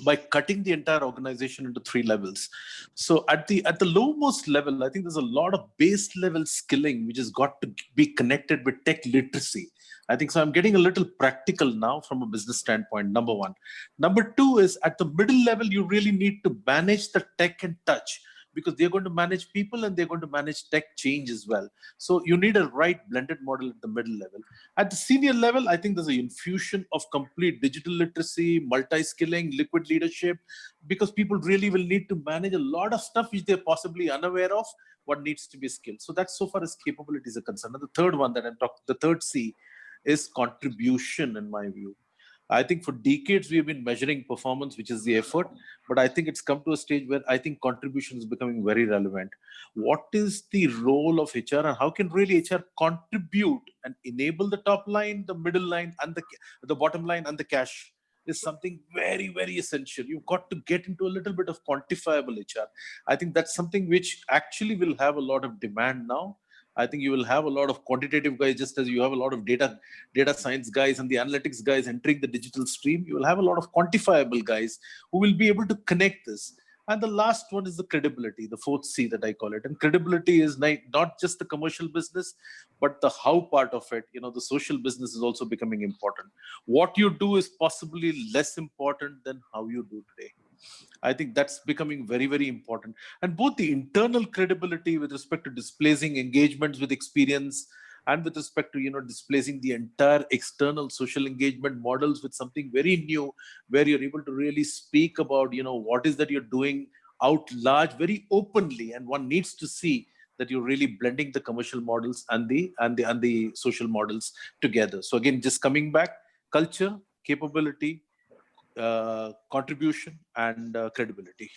[SPEAKER 3] by cutting the entire organization into 3 levels. So at the lowmost level, I think there's a lot of base level skilling, which has got to be connected with tech literacy. I think so. I'm getting a little practical now from a business standpoint, number one. Number 2 is at the middle level, you really need to manage the tech and touch, because they're going to manage people and they're going to manage tech change as well. So you need a right blended model at the middle level. At the senior level, I think there's an infusion of complete digital literacy, multi-skilling, liquid leadership, because people really will need to manage a lot of stuff which they're possibly unaware of, what needs to be skilled. So that's so far as capabilities are concerned. And the third one that I'm talking, the third C, is contribution, in my view. I think for decades, we've been measuring performance, which is the effort, but I think it's come to a stage where I think contribution is becoming very relevant. What is the role of HR and how can really HR contribute and enable the top line, the middle line, and the bottom line and the cash is something very, very essential. You've got to get into a little bit of quantifiable HR. I think that's something which actually will have a lot of demand now. I think you will have a lot of quantitative guys, just as you have a lot of data science guys and the analytics guys entering the digital stream. You will have a lot of quantifiable guys who will be able to connect this. And the last one is the credibility, the 4th C that I call it. And credibility is not just the commercial business, but the how part of it. The social business is also becoming important. What you do is possibly less important than how you do today. I think that's becoming very, very important. And both the internal credibility with respect to displacing engagements with experience and with respect to, displacing the entire external social engagement models with something very new, where you're able to really speak about, what is that you're doing out large, very openly. And one needs to see that you're really blending the commercial models and the social models together. So again, just coming back, culture, capability, contribution and credibility.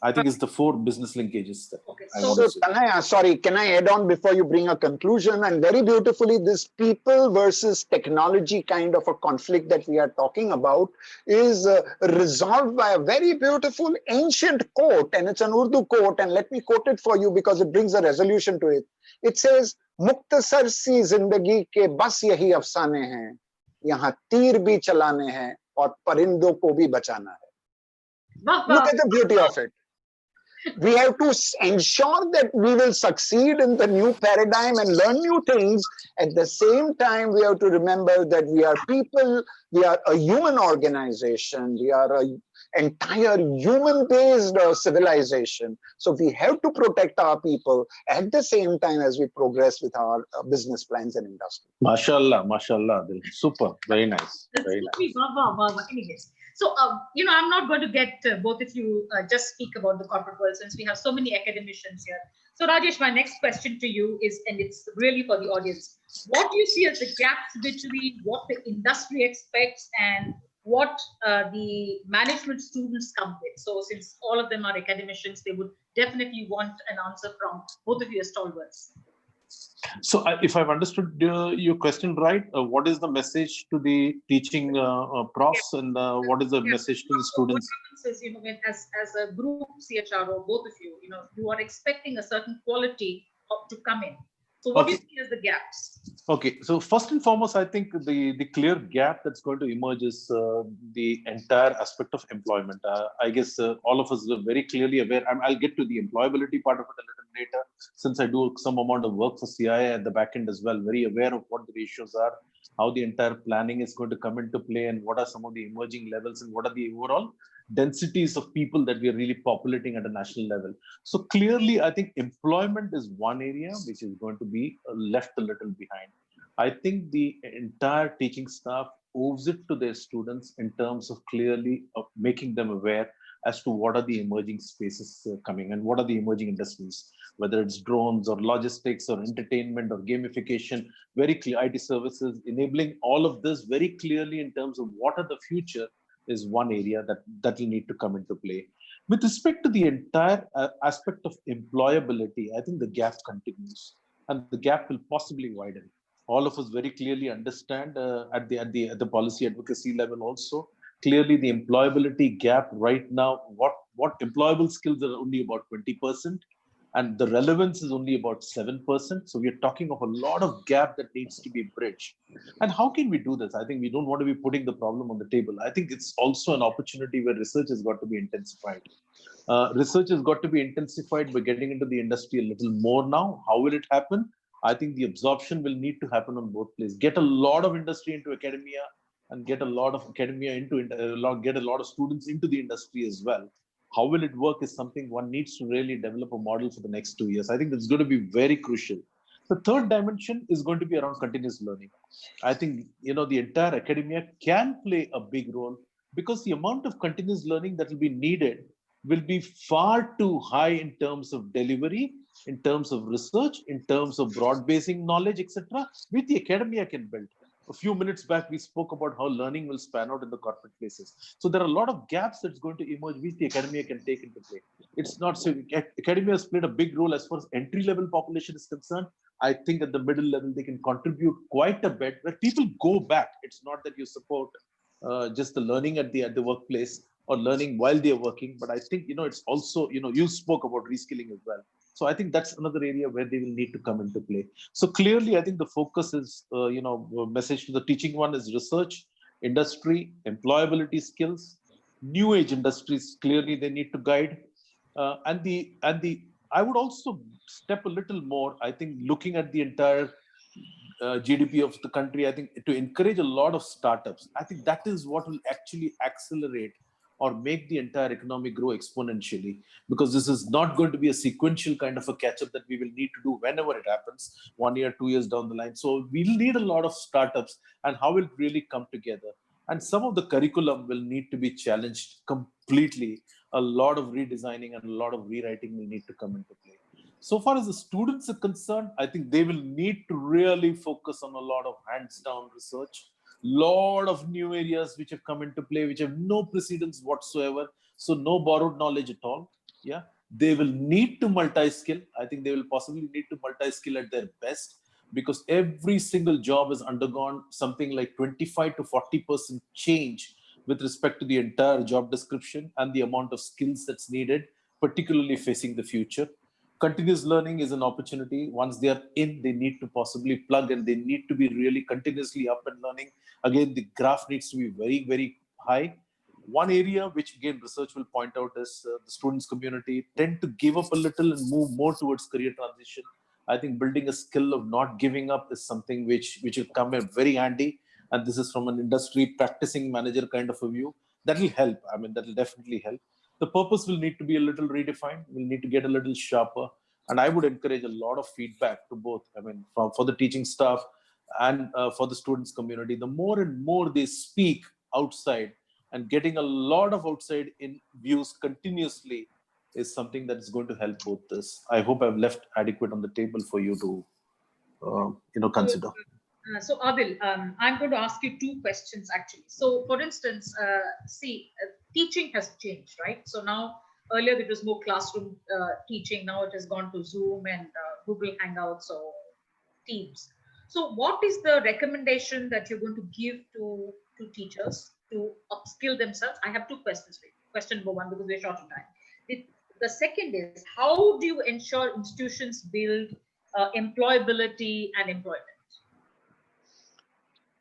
[SPEAKER 3] I think it's the 4 business linkages that I want to say.
[SPEAKER 2] Tanaya, sorry, can I add on before you bring a conclusion? And very beautifully, this people versus technology kind of a conflict that we are talking about is resolved by a very beautiful ancient quote, and it's an Urdu quote, and let me quote it for you because it brings a resolution to it. It says, "Muktasar si zindagi ke bas yahi afsane hain, yahan tir bhi chalane hain, aur parindo ko bhi bachana hai." Look at the beauty of it. We have to ensure that we will succeed in the new paradigm and learn new things. At the same time, we have to remember that we are people, we are a human organization, we are an entire human-based civilization. So we have to protect our people at the same time as we progress with our business plans and industry.
[SPEAKER 3] Mashallah, mashallah. Super, very nice. Very nice.
[SPEAKER 1] Anyways. So, I'm not going to get both of you just speak about the corporate world since we have so many academicians here. So Rajesh, my next question to you is, and it's really for the audience, what do you see as the gaps between what the industry expects and what the management students come with? So since all of them are academicians, they would definitely want an answer from both of you as stalwarts.
[SPEAKER 3] So if I've understood your question right, what is the message to the teaching profs, and what is the message to the students?
[SPEAKER 1] What happens is, when as a group CHRO, both of you, you are expecting a certain quality to come in. So what do you see as the gaps?
[SPEAKER 3] Okay, so first and foremost, I think the clear gap that's going to emerge is the entire aspect of employment. I guess all of us are very clearly aware. I'll get to the employability part of it a little later, since I do some amount of work for CIA at the back end as well, very aware of what the ratios are, how the entire planning is going to come into play, and what are some of the emerging levels, and what are the overall densities of people that we are really populating at a national level. So clearly, I think employment is one area which is going to be left a little behind. I think the entire teaching staff owes it to their students in terms of clearly making them aware as to what are the emerging spaces coming and what are the emerging industries, whether it's drones or logistics or entertainment or gamification, very clear IT services, enabling all of this very clearly in terms of what are the future is one area that will need to come into play. With respect to the entire aspect of employability, I think the gap continues and the gap will possibly widen. All of us very clearly understand at the policy advocacy level also, clearly the employability gap right now, what employable skills are only about 20%, and the relevance is only about 7%. So we are talking of a lot of gap that needs to be bridged. And how can we do this? I think we don't want to be putting the problem on the table. I think it's also an opportunity where research has got to be intensified. Research has got to be intensified by getting into the industry a little more now. How will it happen? I think the absorption will need to happen on both places. Get a lot of industry into academia and get a lot of academia into, get a lot of students into the industry as well. How will it work is something one needs to really develop a model for the next 2 years. I think that's going to be very crucial. The third dimension is going to be around continuous learning. I think, the entire academia can play a big role because the amount of continuous learning that will be needed will be far too high in terms of delivery, in terms of research, in terms of broad basing knowledge, etc., which the academia can build. A few minutes back, we spoke about how learning will span out in the corporate places. So there are a lot of gaps that's going to emerge which the academia can take into play. It's not so academia has played a big role as far as entry level population is concerned. I think at the middle level, they can contribute quite a bit where people go back. It's not that you support just the learning at the workplace or learning while they're working, but I think, it's also, you spoke about reskilling as well. So I think that's another area where they will need to come into play. So clearly, I think the focus is, message to the teaching one is research, industry, employability skills, new age industries. Clearly, they need to guide, I would also step a little more. I think looking at the entire GDP of the country, I think to encourage a lot of startups, I think that is what will actually accelerate or make the entire economy grow exponentially, because this is not going to be a sequential kind of a catch up that we will need to do whenever it happens, 1 year, 2 years down the line. So we'll need a lot of startups and how will it really come together. And some of the curriculum will need to be challenged completely. A lot of redesigning and a lot of rewriting will need to come into play. So far as the students are concerned, I think they will need to really focus on a lot of hands-down research, lot of new areas which have come into play, which have no precedence whatsoever. So no borrowed knowledge at all. Yeah, they will need to multi-skill. I think they will possibly need to multi-skill at their best, because every single job has undergone something like 25 to 40% change with respect to the entire job description and the amount of skills that's needed, particularly facing the future. Continuous learning is an opportunity. Once they are in, they need to possibly plug and they need to be really continuously up and learning. Again, the graph needs to be very, very high. One area which again research will point out is the students community tend to give up a little and move more towards career transition. I think building a skill of not giving up is something which will come in very handy. And this is from an industry practicing manager kind of a view. That will help. I mean, that will definitely help. The purpose will need to be a little redefined. We'll need to get a little sharper. And I would encourage a lot of feedback to both, I mean, for the teaching staff and for the students community. The more and more they speak outside and getting a lot of outside in views continuously, is something that is going to help both this. I hope I've left adequate on the table for you to, consider.
[SPEAKER 1] So Adil, I'm going to ask you two questions actually. So for instance, teaching has changed, right? So now earlier it was more classroom teaching. Now it has gone to Zoom and Google Hangouts or Teams. So what is the recommendation that you're going to give to teachers to upskill themselves? I have two questions for you. Question number one, because we're short on time. The second is, how do you ensure institutions build employability and employment?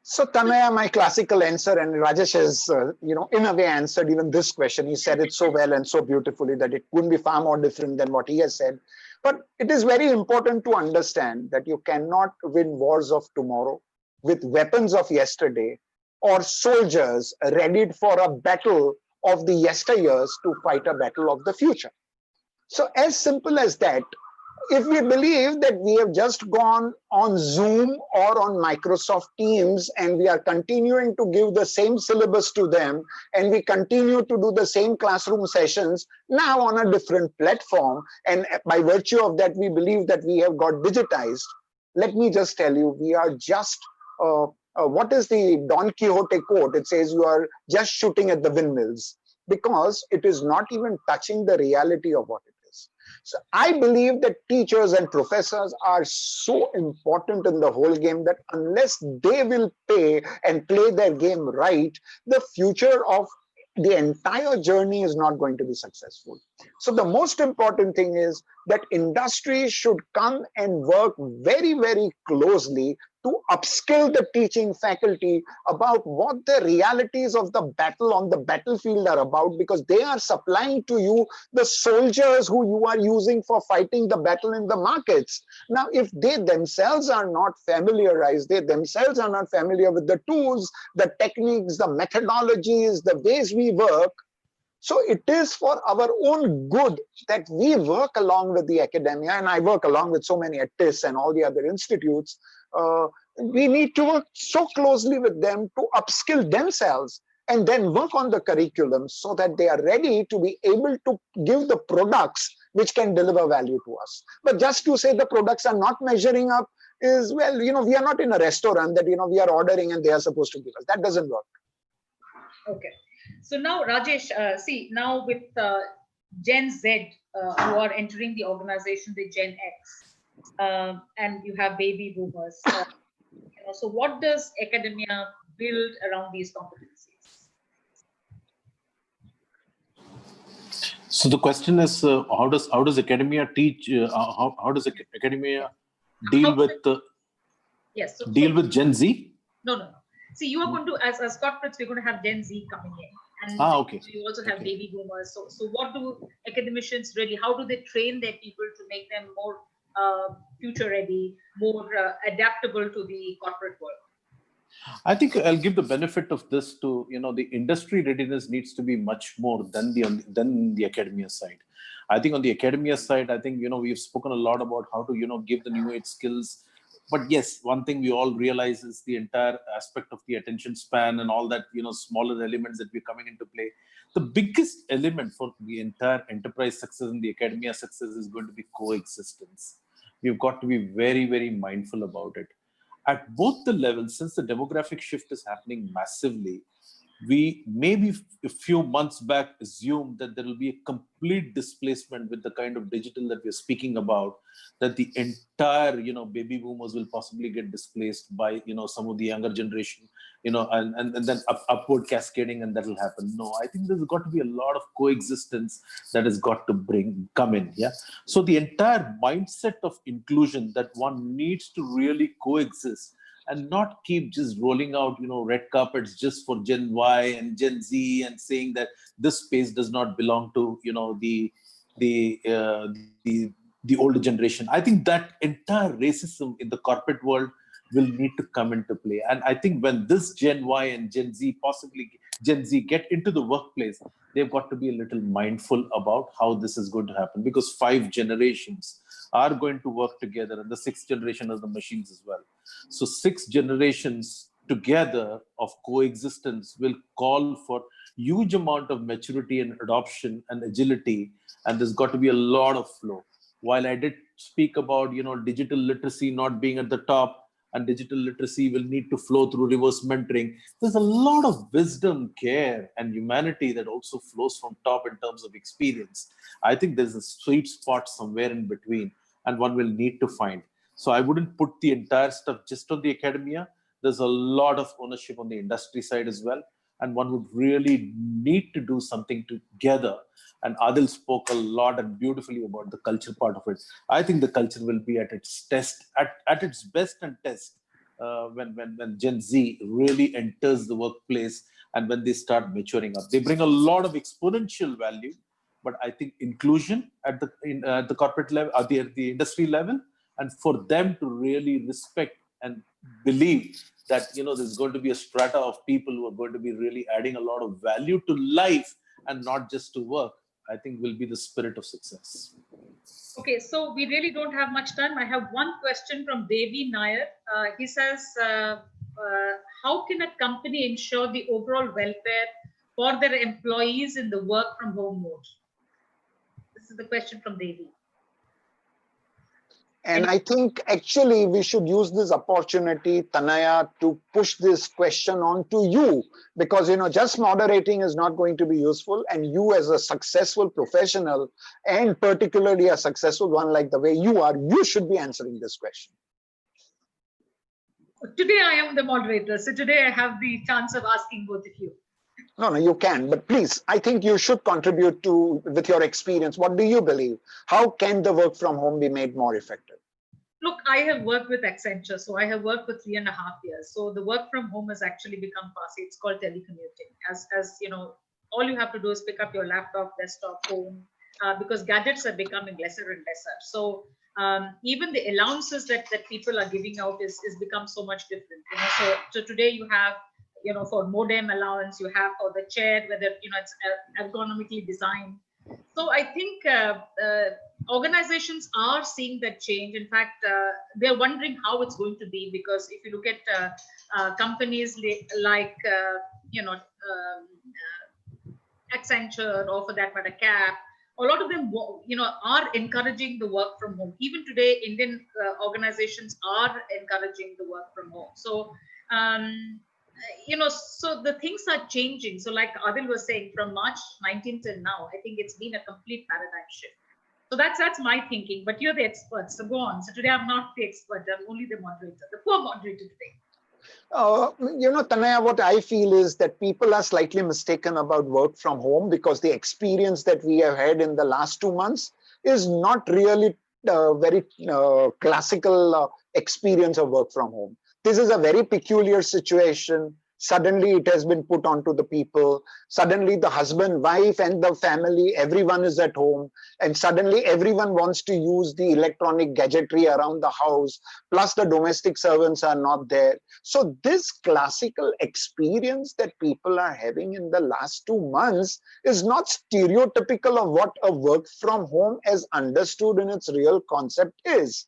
[SPEAKER 2] So Tanaya, my classical answer, and Rajesh has, in a way answered even this question. He said it so well and so beautifully that it couldn't be far more different than what he has said. But it is very important to understand that you cannot win wars of tomorrow with weapons of yesterday or soldiers readied for a battle of the yesteryears to fight a battle of the future. So as simple as that, if we believe that we have just gone on Zoom or on Microsoft Teams and we are continuing to give the same syllabus to them and we continue to do the same classroom sessions now on a different platform, and by virtue of that we believe that we have got digitized, let me just tell you, we are just, what is the Don Quixote quote? It says you are just shooting at the windmills, because it is not even touching the reality of what it is. So I believe that teachers and professors are so important in the whole game that unless they will pay and play their game right, the future of the entire journey is not going to be successful. So the most important thing is that industry should come and work very, very closely to upskill the teaching faculty about what the realities of the battle on the battlefield are about, because they are supplying to you the soldiers who you are using for fighting the battle in the markets. Now, if they themselves are not familiarized, they themselves are not familiar with the tools, the techniques, the methodologies, the ways we work, so it is for our own good that we work along with the academia, and I work along with so many at TIS and all the other institutes. We need to work so closely with them to upskill themselves and then work on the curriculum so that they are ready to be able to give the products which can deliver value to us. But just to say the products are not measuring up is, well, we are not in a restaurant that, we are ordering and they are supposed to give us. That doesn't work.
[SPEAKER 1] Okay. So now, Rajesh, now with Gen Z who are entering the organization, the Gen X, and you have baby boomers. So what does academia build around these competencies?
[SPEAKER 3] So the question is, how does academia teach? How does academia deal with with Gen Z?
[SPEAKER 1] No. See, you are going to, as corporates, we're going to have Gen Z coming in. And
[SPEAKER 3] okay.
[SPEAKER 1] You also have baby boomers. So what do academicians really, how do they train their people to make them more future ready, more adaptable to the corporate world?
[SPEAKER 3] I think I'll give the benefit of this to, the industry readiness needs to be much more than the academia side. I think on the academia side, I think, we've spoken a lot about how to, give the new age skills. But yes, one thing we all realize is the entire aspect of the attention span and all that, smaller elements that we're coming into play. The biggest element for the entire enterprise success and the academia success is going to be coexistence. We've got to be very, very mindful about it. At both the levels, since the demographic shift is happening massively, we maybe a few months back assumed that there will be a complete displacement with the kind of digital that we're speaking about, that the entire, baby boomers will possibly get displaced by, some of the younger generation, and then upward cascading, and that will happen. No, I think there's got to be a lot of coexistence that has got to come in. Yeah. So the entire mindset of inclusion, that one needs to really coexist and not keep just rolling out, red carpets just for Gen Y and Gen Z and saying that this space does not belong to, the older generation. I think that entire racism in the corporate world will need to come into play. And I think when this Gen Y and Gen Z, possibly Gen Z, get into the workplace, they've got to be a little mindful about how this is going to happen, because 5 generations are going to work together, and the 6th generation of the machines as well. So 6 generations together of coexistence will call for huge amount of maturity and adoption and agility, and there's got to be a lot of flow. While I did speak about, digital literacy not being at the top, and digital literacy will need to flow through reverse mentoring, there's a lot of wisdom, care, and humanity that also flows from top in terms of experience. I think there's a sweet spot somewhere in between, and one will need to find. So I wouldn't put the entire stuff just on the academia. There's a lot of ownership on the industry side as well, and one would really need to do something together. And Adil spoke a lot and beautifully about the culture part of it. I think the culture will be at its test, at its best and test, when Gen Z really enters the workplace and when they start maturing up. They bring a lot of exponential value, but I think inclusion at the corporate level, at the industry level, and for them to really respect and believe that there's going to be a strata of people who are going to be really adding a lot of value to life and not just to work, I think will be the spirit of success.
[SPEAKER 1] Okay, so we really don't have much time. I have one question from Devi Nair. He says, how can a company ensure the overall welfare for their employees in the work from home mode? This is the question from Devi.
[SPEAKER 2] And I think actually we should use this opportunity, Tanaya, to push this question on to you, because just moderating is not going to be useful, and you as a successful professional, and particularly a successful one like the way you are, you should be answering this question.
[SPEAKER 1] Today I am the moderator, so today I have the chance of asking both of you.
[SPEAKER 2] No, you can, but please, I think you should contribute with your experience. What do you believe? How can the work from home be made more effective?
[SPEAKER 1] Look, I have worked with Accenture, so I have worked for 3.5 years. So the work from home has actually become passé. It's called telecommuting. As all you have to do is pick up your laptop, desktop, phone, because gadgets are becoming lesser and lesser. So even the allowances that people are giving out is become so much different. So today you have for modem allowance, you have for the chair, whether it's ergonomically designed. So I think organizations are seeing that change. In fact, they're wondering how it's going to be, because if you look at companies like Accenture, or for that matter Cap, a lot of them are encouraging the work from home. Even today, Indian organizations are encouraging the work from home. So so the things are changing. So like Adil was saying, from March 19th till now, I think it's been a complete paradigm shift. So that's my thinking, but you're the expert, so go on. So today I'm not the expert, I'm only the moderator, the poor moderator today.
[SPEAKER 2] Tanaya, what I feel is that people are slightly mistaken about work from home, because the experience that we have had in the last 2 months is not really very classical experience of work from home. This is a very peculiar situation. Suddenly it has been put onto the people. Suddenly the husband, wife, and the family, everyone is at home. And suddenly everyone wants to use the electronic gadgetry around the house. Plus the domestic servants are not there. So this classical experience that people are having in the last 2 months is not stereotypical of what a work from home as understood in its real concept is.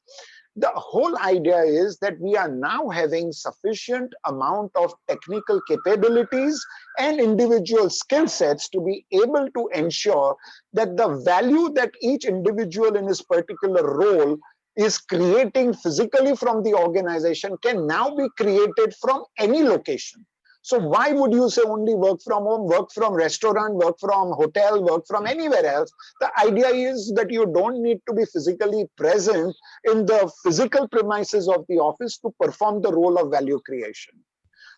[SPEAKER 2] The whole idea is that we are now having sufficient amount of technical capabilities and individual skill sets to be able to ensure that the value that each individual in his particular role is creating physically from the organization can now be created from any location. So why would you say only work from home, work from restaurant, work from hotel, work from anywhere else? The idea is that you don't need to be physically present in the physical premises of the office to perform the role of value creation.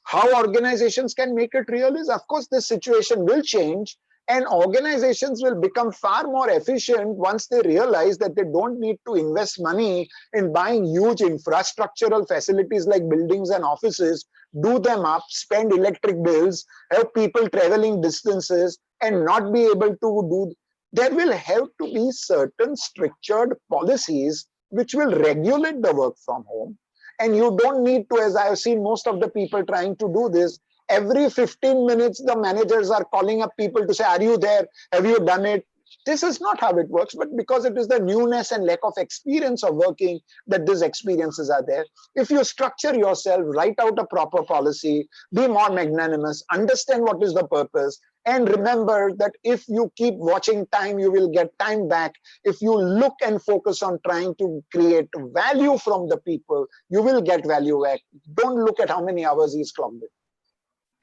[SPEAKER 2] How organizations can make it real is, of course, this situation will change, and organizations will become far more efficient once they realize that they don't need to invest money in buying huge infrastructural facilities like buildings and offices, do them up, spend electric bills, have people traveling distances, and not be able to do. There will have to be certain structured policies which will regulate the work from home. And you don't need to, as I have seen most of the people trying to do this, every 15 minutes, the managers are calling up people to say, are you there? Have you done it? This is not how it works, but because it is the newness and lack of experience of working that these experiences are there. If you structure yourself, write out a proper policy, be more magnanimous, understand what is the purpose, and remember that if you keep watching time, you will get time back. If you look and focus on trying to create value from the people, you will get value back. Don't look at how many hours he's clocked in.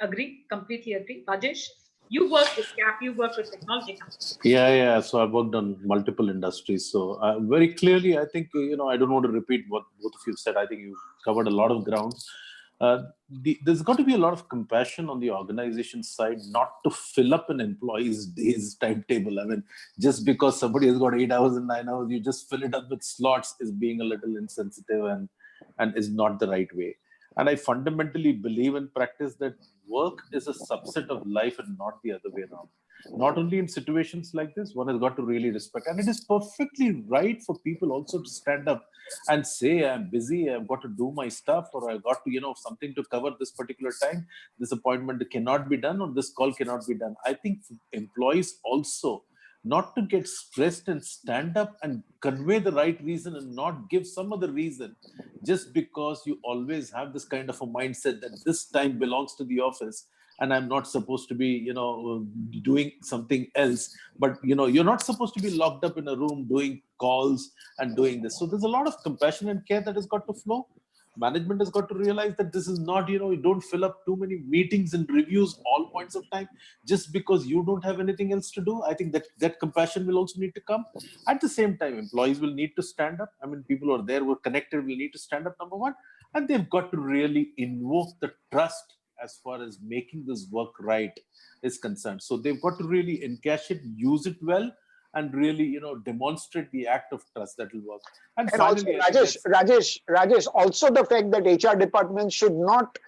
[SPEAKER 1] Agree, completely agree. Rajesh, you work with Gap, you work with technology companies.
[SPEAKER 3] Yeah. So I've worked on multiple industries. So very clearly, I think, I don't want to repeat what both of you said. I think you've covered a lot of ground. There's got to be a lot of compassion on the organization side, not to fill up an employee's day's timetable. I mean, just because somebody has got 8 hours and 9 hours, you just fill it up with slots is being a little insensitive and is not the right way. And I fundamentally believe and practice that work is a subset of life and not the other way around. Not only in situations like this, one has got to really respect. And it is perfectly right for people also to stand up and say, I'm busy, I've got to do my stuff, or I've got to, something to cover this particular time. This appointment cannot be done, or this call cannot be done. I think employees also not to get stressed and stand up and convey the right reason and not give some other reason just because you always have this kind of a mindset that this time belongs to the office and I'm not supposed to be, doing something else. But, you're not supposed to be locked up in a room doing calls and doing this. So there's a lot of compassion and care that has got to flow. Management has got to realize that this is not, you don't fill up too many meetings and reviews all points of time just because you don't have anything else to do. I think that compassion will also need to come. At the same time, employees will need to stand up. I mean, people who are there, who are connected, will need to stand up, number one. And they've got to really invoke the trust as far as making this work right is concerned. So they've got to really encash it, use it well, and really, demonstrate the act of trust that will work. And finally,
[SPEAKER 2] also, Rajesh, also the fact that HR departments should not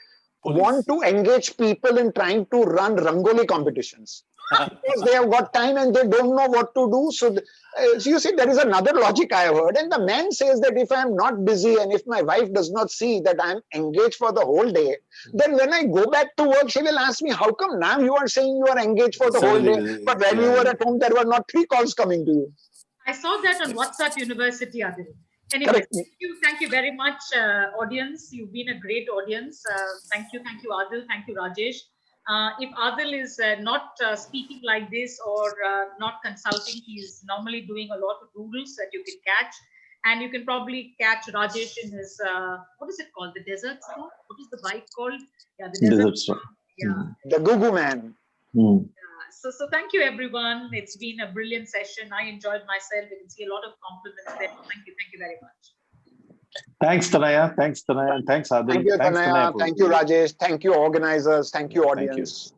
[SPEAKER 2] want to engage people in trying to run Rangoli competitions because they have got time and they don't know what to do. So you see, there is another logic I have heard, and the man says that if I am not busy and if my wife does not see that I am engaged for the whole day, then when I go back to work, she will ask me, how come now you are saying you are engaged for the whole day, but when you were at home, there were not 3 calls coming to you.
[SPEAKER 1] I saw that on WhatsApp University, Adil. Anyway, thank you very much, audience. You've been a great audience. Thank you, Adil. Thank you, Rajesh. If Adil is not speaking like this or not consulting, he's normally doing a lot of doodles that you can catch. And you can probably catch Rajesh in his, what is it called? The desert storm? What is the bike called? Yeah, the desert storm. Yeah.
[SPEAKER 2] The Gugu Man.
[SPEAKER 1] So thank you, everyone. It's been a brilliant session. I enjoyed myself. You can see a lot of compliments there. Thank you very much.
[SPEAKER 3] Thanks, Tanaya. And thanks, Adil.
[SPEAKER 2] Thank you, Tanaya. Thank you, Rajesh. Thank you, organizers. Thank you, audience.